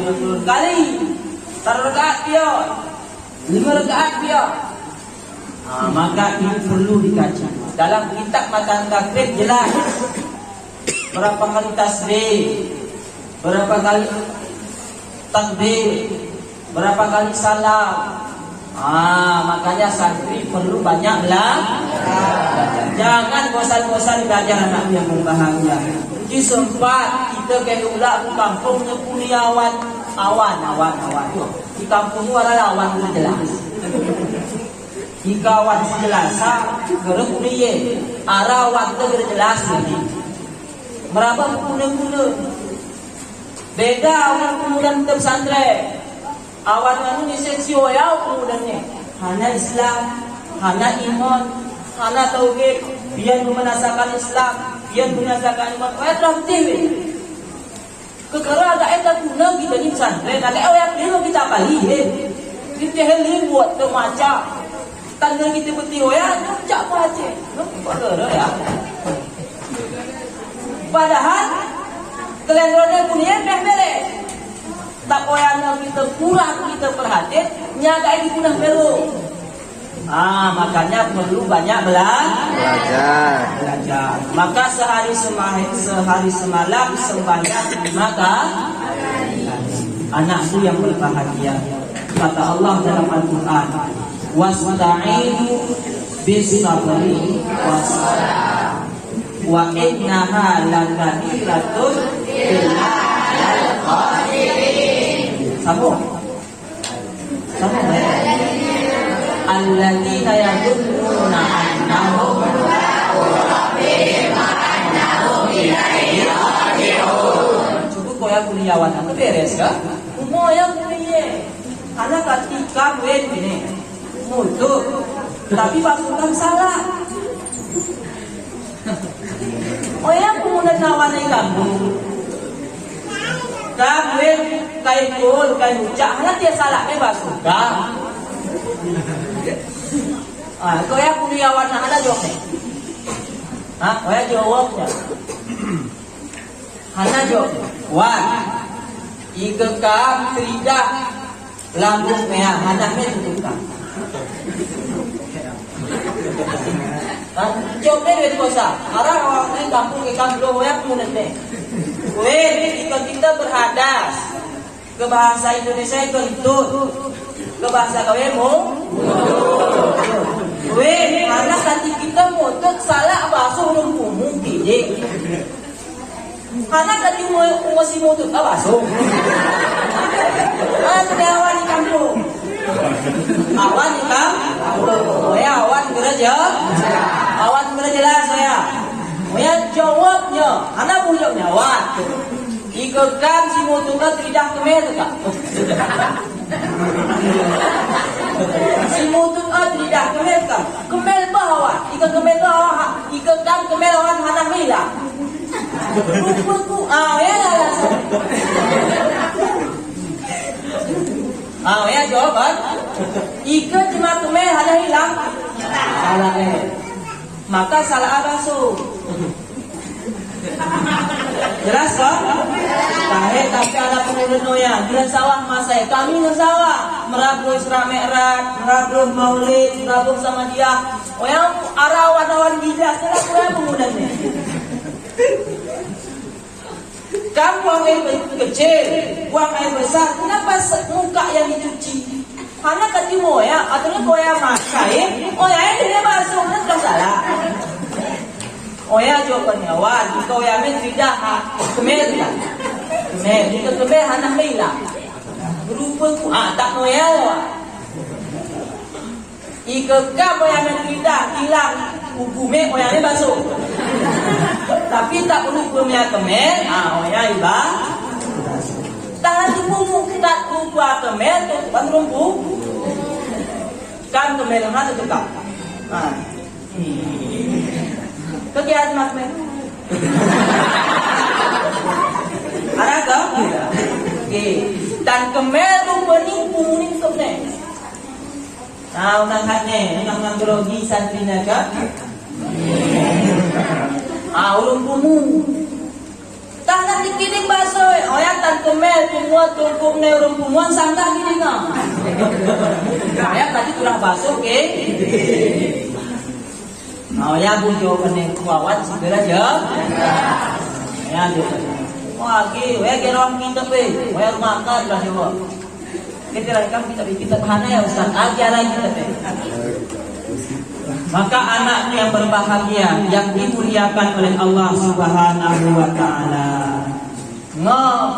kali. Rakaat dia 5 rakaat dia. Maka ini perlu dikaji. Dalam kitab Matan Takrib jelas berapa kali tasbih, berapa kali takbir, berapa kali salam. Makanya santri perlu banyak belajar. Jangan bosan-bosan belajar anak yang berbahagia. Di sempat kita ke ulah kampung punya awan. Di kampung ada awan jelas. Jika awan jelas, geruk punya arah waktu jelas ini. Meraba punya. Beda awan kemudian pesantren. Awan ni sensio ya kemudiannya. Hanya Islam, hanya iman, hanya tauhid. Biar menasakan Islam, biar menasakan iman. Terakhir. Kekara ada eta guna kita di pesantren. Ada yang dulu kita kali kita helim buat macam. Tanda kita beti ya, cak baca. Ya. Padahal kalian punya beres. Tak koyana kita kurang kita perhatian, nyaga ini punah melu. Makanya perlu banyak belajar. Maka sehari semalam sembahyang maka anak itu yang berbahagia. Kata Allah dalam Al-Quran, wasta'inu bis-sabri was-salah wa innaha lakabiratun illa 'alal khashi'in. Sambung ya. Alladzina yadunnuna annahum mulaqu rabbihim wa annahum ilaihi raji'un. Cukup koyak kuliawan itu beres kah? Umur yang kuliah. Anak ketika ini mulut, tapi pasukan salah. Yang kemudian nawanai kamu, kamu kain ucap, hanya dia salahnya pasukan. Kau yang kuliawan ada jawabnya. Kau yang jawabnya. Hana jawab. Ika kam tidak lambung mea hanaknya tutup. Jawabnya duit kosa. Orang orang ini kampung ikan dua yang punan deh. Kita berhadas ke bahasa Indonesia kentut, ke bahasa kawemu. Karena nanti kita mutuk salah bahasa umum kijik. Hana kati umasi mo tu awaso. Awan di kampung. Awan di kampung. Ya awan gereja. Awan gereja lah saya. Ya jawabnya. Hana bujuknya awan. Ikutkan si motor tidak kemer tak? Si motor tidak kemer tak? Kemer bahawa, ikut kemer bahawa, ikutkan kemer awan hana mila. Rupaku, ya lah. Ya jawaban. Ikut cuma kemer hana hilang. Salah maka salah abaso. Jelas kan? Tapi ada pengurusnya. Di sawah masa kami di sawah merabu Isra Mi'raj, merabu Maulid, merabu sama dia. Oh yang arawan-arawan gila, setelah kurang pengurusnya. Kamu buang air kecil, buang air besar. Kenapa muka yang dicuci? Karena ketimu ya, atau kau yang makai, oh ya ini basuh, nanti salah. Oh ya jawabannya wan, kau yang tidak kemer lah, kemer, jika kemer hana mila, berupa ku tak noya, ika kamu yang tidak hilang hukumnya, oh yang basuh, tapi tak perlu hukumnya kemer, oh ya iba, tangan tubuhmu tak berubah kemer, tu rumpu, kan kemer yang ada tukar, kegiatan mas men. Ada tak? Okay. Dan kemer tu pening kemer. Nah, unang grogi santrina ka. Ulun pumu. Tangan dikining baso. Oh ya tan kemer semua tungkung ne urun pumuan sanggah gini ka. Ya tadi kurang baso ke. Oh ya bu jawabannya kuawat segera jawab. Ya jawabannya. Wah ki, orang kita pe, rumah makan lah jawab. Kita rekam kita bahana ya Ustaz, ajaran kita pe. Maka anaknya yang berbahagia, yang dimuliakan oleh Allah Subhanahu Wa Taala.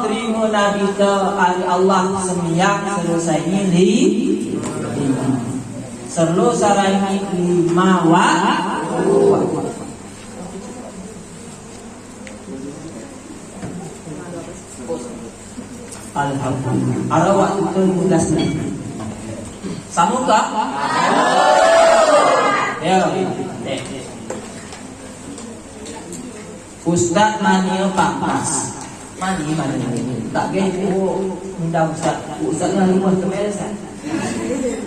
Terima Nabi ke hari Allah semiyang selesai ini. Serlu sarai lima wa. Alhamdulillah. Arawak itu 15 ni. Samuka? Ya. Ustaz Manil Pampas. Mani. Tak gaya undang Ustaz. Ustaz yang luar kemeresan.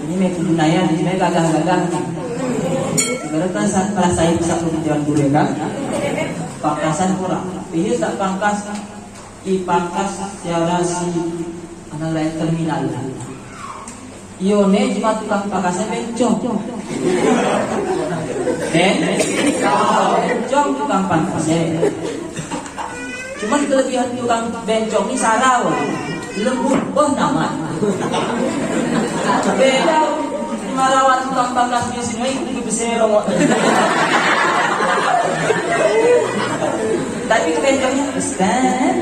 Ini mereka dunia ni, mereka gagah-gagah ni. Ibaratkan kelas saya bisa menunjukkan guru kan? Pangkasan kurang. Ini tak pangkas, pangkas secara si anak lain terminal. Ione cuma tukang pangkasnya bencong. Bencong tukang pangkasnya. Cuma kelebihan tukang bencong ini sarau. Lembut, nama. Beda marawat tukang pangkas di sini itu besero. Tapi kebencongnya Ustaz.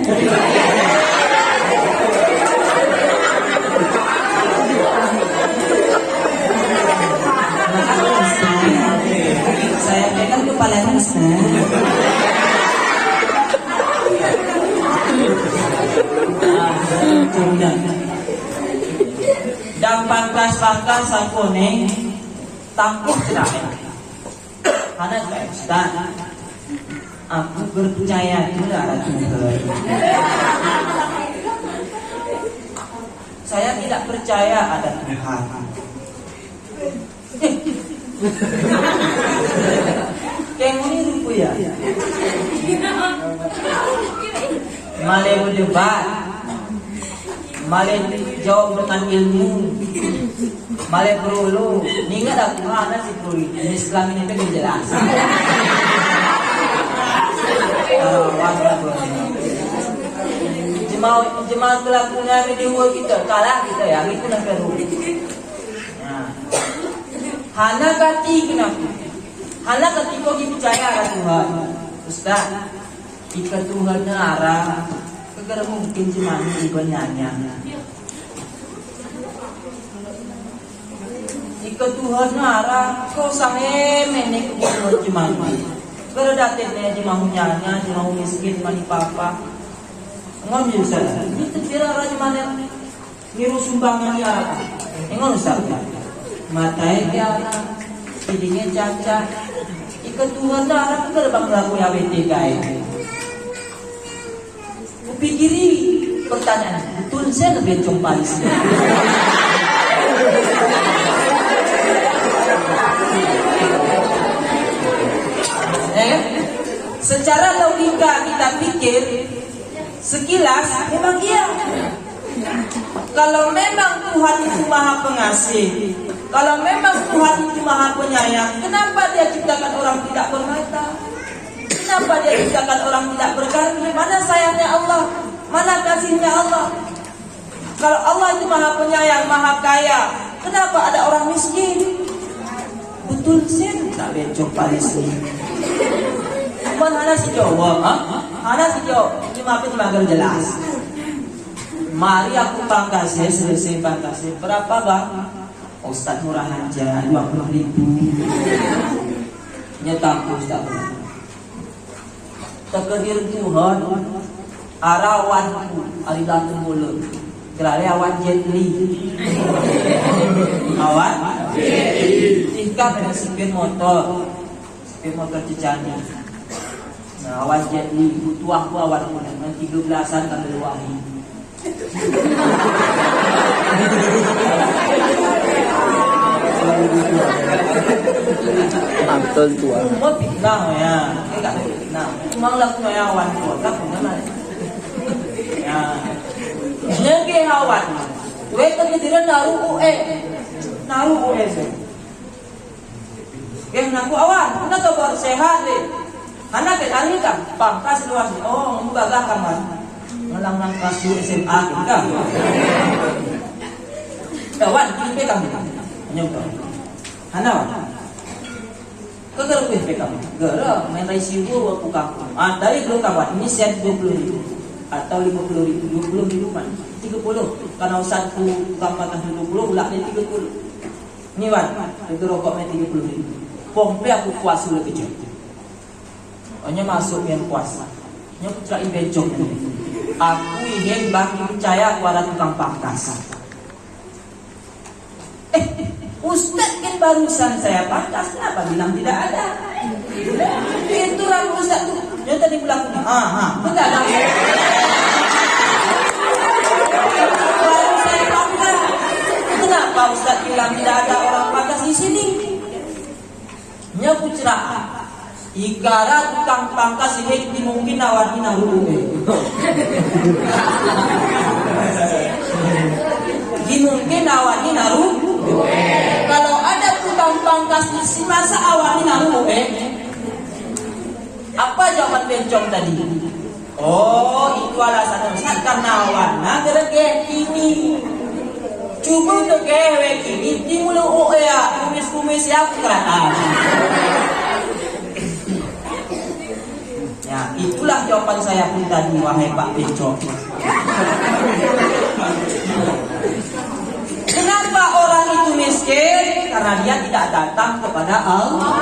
Saya pegang kepala Ustaz. Dan pangkas sampune tampuh tidak karena Ustaz aku percaya tidak Tuhan. Saya tidak percaya ada Tuhan. Kayak ini rupu ya. Malay berdebat, malay jawab dengan ilmu, malay perulu. Ningat aku mana si perlu Islam ini kan jelas. Jemaah kelakunya video kita kalah kita ya itu nak perlu. Hana kati kenapa? Hana ketika kita percaya ada Tuhan, Ustaz. Ika Tuhan arah kagak mungkin cuma ibanyanya. Ika Tuhan arah kau sange menek menurut cuma. Kalau datangnya cuma hunyanya, cuma miskin, cuma di papa. Ngon bisa. Itu kira raja mana niru sumbangan ya. Ngon saja. Matai dia hidingnya cacat. Ika Tuhan arah kagak bang laku ya bete guys. Pikiri pertanyaan betul saya lebih comparis. Secara logika kita pikir sekilas memang iya. Kalau memang Tuhan itu Maha Pengasih, kalau memang Tuhan itu Maha Penyayang, kenapa Dia ciptakan orang tidak bermata? Kenapa Dia ciptakan orang tidak berkarya? Mana sayangnya Allah? Mana kasihnya Allah? Kalau Allah itu Maha Penyayang, Maha Kaya, kenapa ada orang miskin? Betul sih, tak becok palisi. Cuman hana si jawab, hana si jawab. Ini maafin mager jelas. Mari aku pangkasih, selesai pangkasih. Berapa bang? Ustaz murah aja, 20.000. Nyetak Ustaz. Tekedir Tuhan arawanku ari datung mulut kerale awan jetli awan tingkap dengan sipir motor Cicani. Nah awan jetli butuh aku awan kuning 13an kan luahi Betul tua. Mau fitnah ya, enggak fitnah. Cuma laku yang awan kota punya mana? Ya, nyegi awan. Gue ketiduran naruh UE sih. Naku awan, mana kabar sehat deh? Anak hari kan, pangkas luas. Oh, kamu gagah kamar. Ngelang kelas 2 SMA kan? Kawan, ini kamu. Nyoba. Hana. Kagak lebih kamu. Gara main resibo aku kaku. Dari belum kawan. Ini set 20.000 atau 50.000. 20.000 kan? 30. Karena satu kampatan 20, ulaknya 30. Ini wan. Itu rokoknya 30.000. Pompe aku kuasa lebih kecil. Hanya masuk yang kuasa. Nya putra becok. Aku ingin bagi percaya kepada tukang pangkasan. Ustaz kan barusan saya pangkas, kenapa bilang tidak ada? Itu orang Ustaz tuh, dia tadi bilang, betul ada. Baru saya pangkas, kenapa Ustaz bilang tidak ada orang pangkas di sini? Nya putra, igara tukang pangkas ini mungkin nawari naruh. Mungkin awani naruh. Kalau ada tukang pangkas di masa awani naruh, apa jawaban bencong tadi? Oh, itu alasan Ustaz karena awana gerege ini. Cukup tuh gewe ini dimulu ya, kumis ya kerana. Ya, itulah jawaban saya pun tadi wahai Pak Bencong. Kenapa orang itu miskin? Karena dia tidak datang kepada Allah.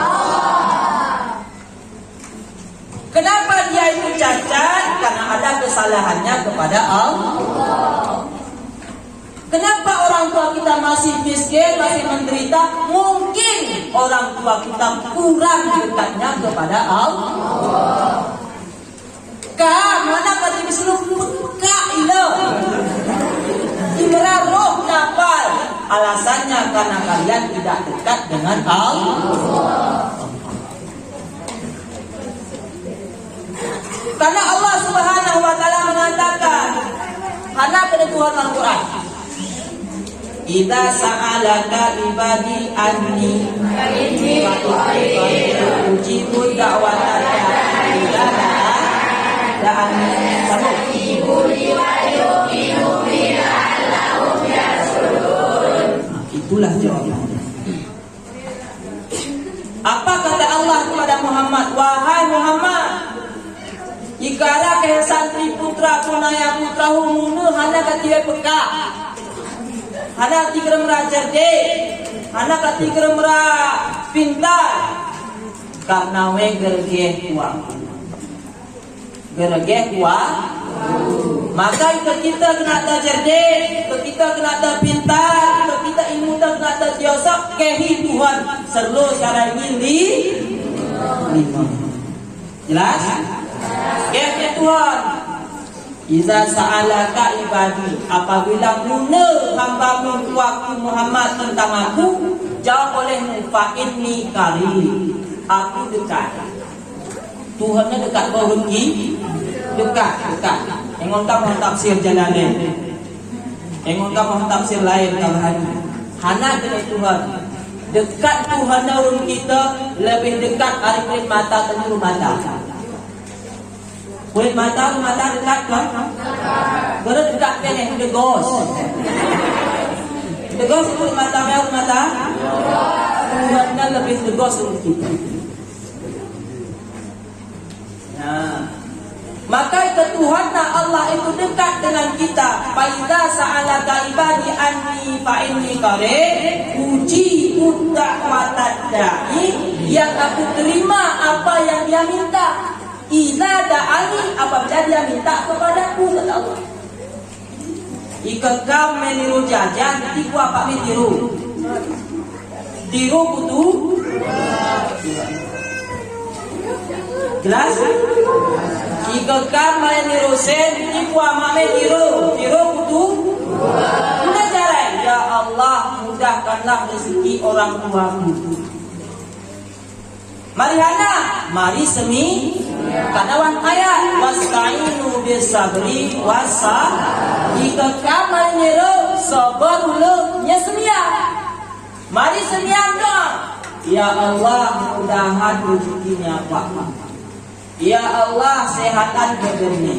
Kenapa dia itu cacat? Karena ada kesalahannya kepada Allah. Kenapa orang tua kita masih miskin, masih menderita? Mungkin orang tua kita kurang dekatnya kepada Allah. Mana kata disuruh kak ilo? Imra roh nafal. Alasannya karena kalian tidak dekat dengan Allah. Karena Allah Subhanahu wa taala mengatakan, karena ketentuan Al-Qur'an. Idza sa'alaka ibadi anni fa inni ujibu da'wata ila da'ani itulah jawabannya. Apa kata Allah kepada Muhammad? Wahai Muhammad, jika naya putrahu muna hana katiwe peka. Hana tigram raja de. Hana katigram ra pintar. Karena we gerge uang. Gerge uang. Maka kita kena ada cerdik, kita kena ada pintar, kita ilmu kena ada josok kehi Tuhan serlo cara ini lima. Jelas? Kehi Tuhan. Iza sa'alaka ibadi, apabila guna hamba-Mu waktu Muhammad tentang aku, jawab olehmu fa inni qarib. Aku dekat. Tuhannya dekat kau rugi? Dekat. Engon kamu tafsir Jalalain. Engon kamu tafsir lain kawan. Hana dengan Tuhan. Dekat Tuhan urun kita lebih dekat dari kulit mata ke juru mata. Kulit mata dekat kan? Kalau dekat pengen degos. Degos kulit mata merah mata. Tuhannya lebih degos urun kita. Nah, maka ketuhanan Allah itu dekat dengan kita. Faiza sa'alaka ibadi anni fa inni qarib ujibu da'watad da'i, yang aku terima apa yang dia minta. Idza da'ani, apabila dia minta kepadaku, kata Allah. Ika kam meniru jajan, tiku apa meniru? Tiru kutu. Jelas? Jika kamu niru sen, tipu amame tiru kutu. Sudah cara, ya Allah mudahkanlah rezeki orang tuaku. Mari semi kanawan ayat wasta'inu bisabri wassabar. Jika kamu niru sabar dulu nyesmia. Mari semiam doa. Ya Allah mudahan rezekinya Pak. Ya Allah sehatan badannya.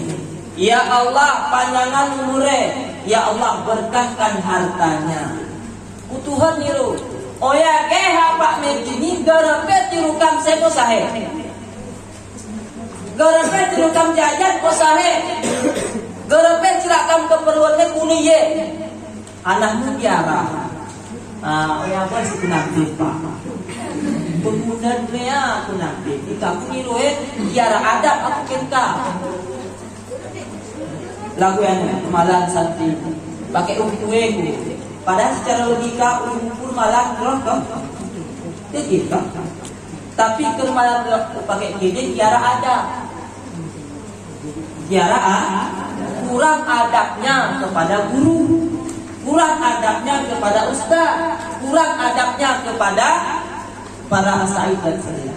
Ya Allah panjangan umure. Ya Allah berkahkan hartanya. Utuhan niru. Oh ya keha Pak Medini garepe tirukam seko sahe. Garepe tirukam jajan ko sahe. Garepe cirakam keperluannya kuniye. Anakmu biara. Oh ya apa sih kenapa Pak? Kemudian dia aku nanti jika aku niru biar adab aku kenka lagu yang malam santi pakai ukue padahal secara logika ukur malam roh kan tidak kan tapi kemalan pakai gini biar adab kurang adabnya kepada guru, kurang adabnya kepada ustaz, kurang adabnya kepada para asaid dan saya.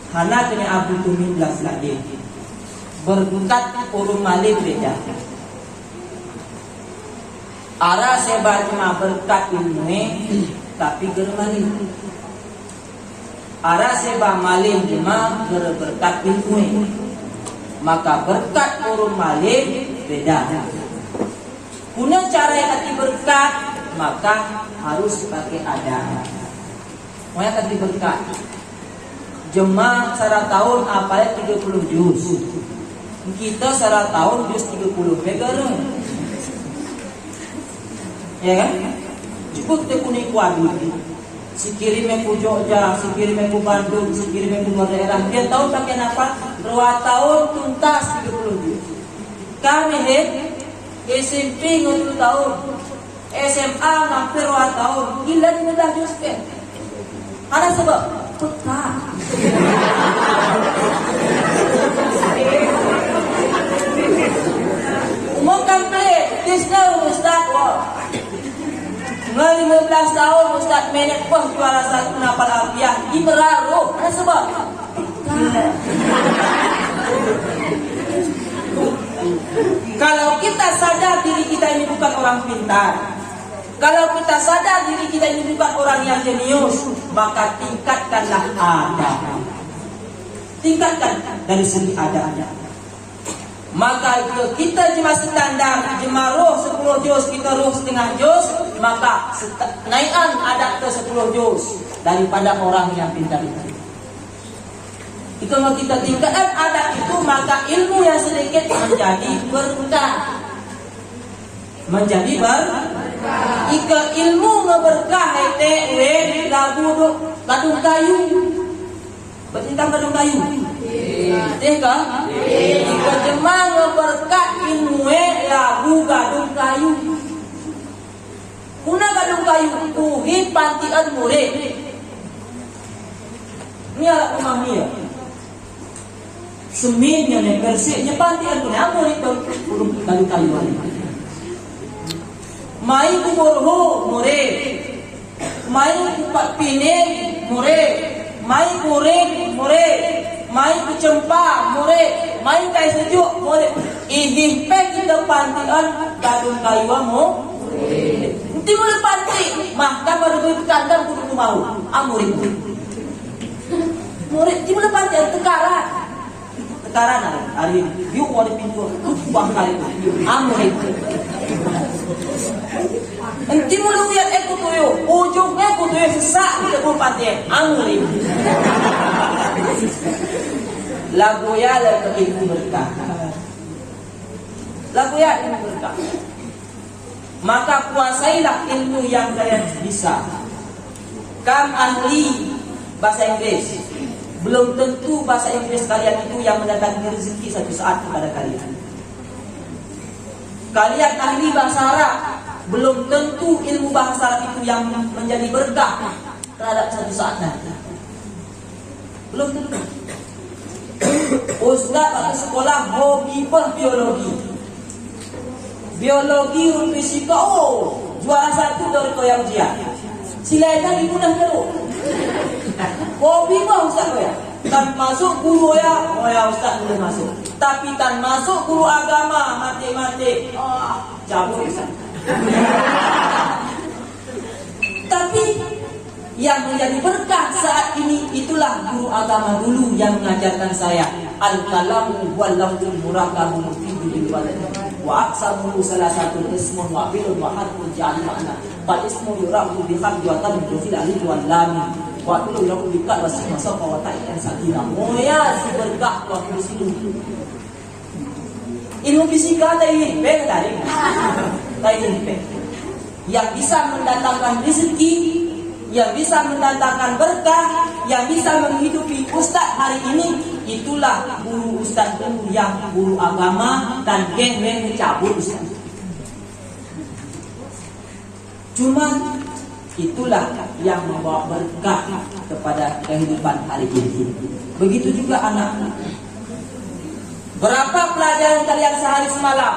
Hana kena Abu Tumin belas lagi. Berkat urun malih beda. Ara seba cuma berkat ilmu tapi germalih. Ara seba malih cuma berkat ilmu. Maka berkat urun malih beda. Punya cara yang hati berkat maka harus pakai adab. Moya tadi berkat. Jemaah sara tahun apa 30 juz. Kita sara tahun juz 30 negara. Ya kan? Cukup tekuni kuadu. Si kirim ku Jogja, si kirim ku Bandung, si kirim ku luar daerah. Dia tahu pakai apa? 2 tahun tuntas 30 juz. Kami SMP 10 tahun. SMA hampir 2 tahun. Gila ni dah juz kan? Ada sebab peka. Umur komplit. This now Ustaz. Ngal 15 tahun Ustaz menek pun juara satu napal apiah di Meraru. Ada sebab peka. Kalau kita sadar diri kita ini bukan orang pintar, kalau kita sadar diri kita ini bukan orang yang jenius, maka tingkatkanlah adab. Tingkatkan dari segi adabnya. Maka kita cuma standar, cuma roh 10 juz, kita roh setengah juz, maka naikan adab ke 10 juz daripada orang yang pintar itu. Kalau kita tingkatkan adab itu, maka ilmu yang sedikit menjadi berkah. menjadi ika ilmu ngeberkah ete lagu gadung kayu. Bercinta gadung kayu. Teh ka? Ika jema ngeberkah ilmu lagu gadung kayu. Kuna gadung kayu tuhi pantian murid. Ini alat rumah dia. Seminnya nih bersihnya pantian murid itu gadung kayu. Mai kumurhu murid, mai kupat pining murid, mai kuring murid, mai kucempa murid, mai kai sejuk murid. Ihih pe kita pantian gadung kayu murid. Nanti mulai panti, maka baru itu kandang kudu mau, murid. Murid, nanti mulai pantian tekaran hari yuk wali pintu, buang kali murid. Nanti mulai lihat tuyo, ujungnya tuyo sesak di kebun pantai, angin. Lagu ya lagu ilmu berkah. Lagu ya ilmu berkah. Maka kuasailah ilmu yang kalian bisa. Kam ahli bahasa Inggris, belum tentu bahasa Inggris kalian itu yang mendatangkan rezeki satu saat kepada kalian. Kalian ahli bahasa Arab, belum tentu ilmu bahasa Arab itu yang menjadi berkah terhadap satu saat nanti. Belum tentu. Ustaz atau sekolah hobi biologi. Biologi fisika juara satu dari koyang dia. Silakan dimudah terus. Hobi mah Ustaz ya. Tan masuk guru ya Ustaz boleh masuk. Tapi tan masuk guru agama mati-mati. Cabut Ustaz. Tapi yang menjadi berkah saat ini itulah guru agama dulu yang mengajarkan saya al-kalamu wal lafzul murakkabu fi bil walad wa aqsamu salah satu ismun wa fi'lun wa harfun ja'al makna fa ismu yurabu bi hamdi wa tanwin fil alif wal lam wa kullu lahu bi ka wasma safa wa ta'in sakina moya si berkah wa sini. Ilmu fisika tadi dari yang bisa mendatangkan rezeki, yang bisa mendatangkan berkah, yang bisa menghidupi ustaz hari ini, itulah guru ustaz dulu yang guru agama dan geng-geng dicabut ustaz. Cuma itulah yang membawa berkah kepada kehidupan hari ini. Begitu juga anak-anak. Berapa pelajaran kalian sehari semalam?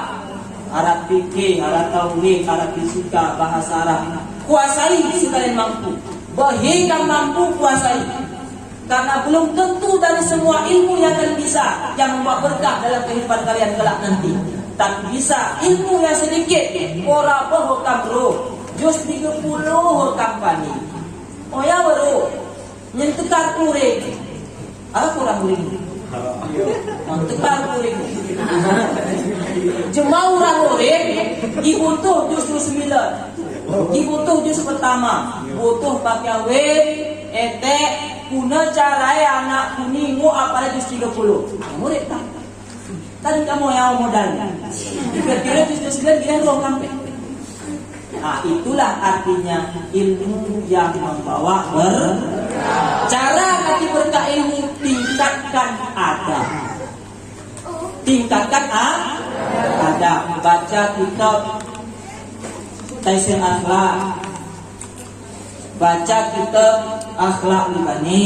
Arab fikih, Arab tauhid, Arab fisika, bahasa Arab. Kuasai sekalian mampu. Bahkan mampu kuasai. Karena belum tentu dari semua ilmu yang kalian bisa yang membawa berkah dalam kehidupan kalian kelak nanti. Tapi bisa ilmu yang sedikit. Ora hokam bro. Jus 30 hokam pani. Oh ya bro. Nyentekar kuring. Apa kurang kuring? Tekar kuring. Jemau kuring dibutuh justru 9. Dibutuh jus pertama. Butuh pakai wet, etek, kuna carai anak kuningu apalagi jus 30. Murid tak? Kan kamu yang modal. Kira-kira jus 9 dia ruang kampek. Nah itulah artinya ilmu yang membawa berkah. Cara kasih berkah ilmu tingkatkan adab. Tingkatkan adab. Baca kitab Taisir Akhlak. Baca kitab Akhlak Libani.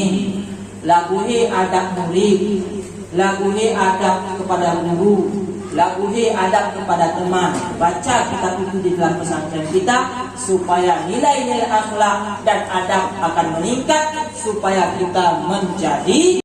Laguhi adab murid. Laguhi adab kepada guru. Laguhi adab kepada teman. Baca kitab itu di dalam pesantren kita supaya nilai-nilai akhlak dan adab akan meningkat, supaya kita menjadi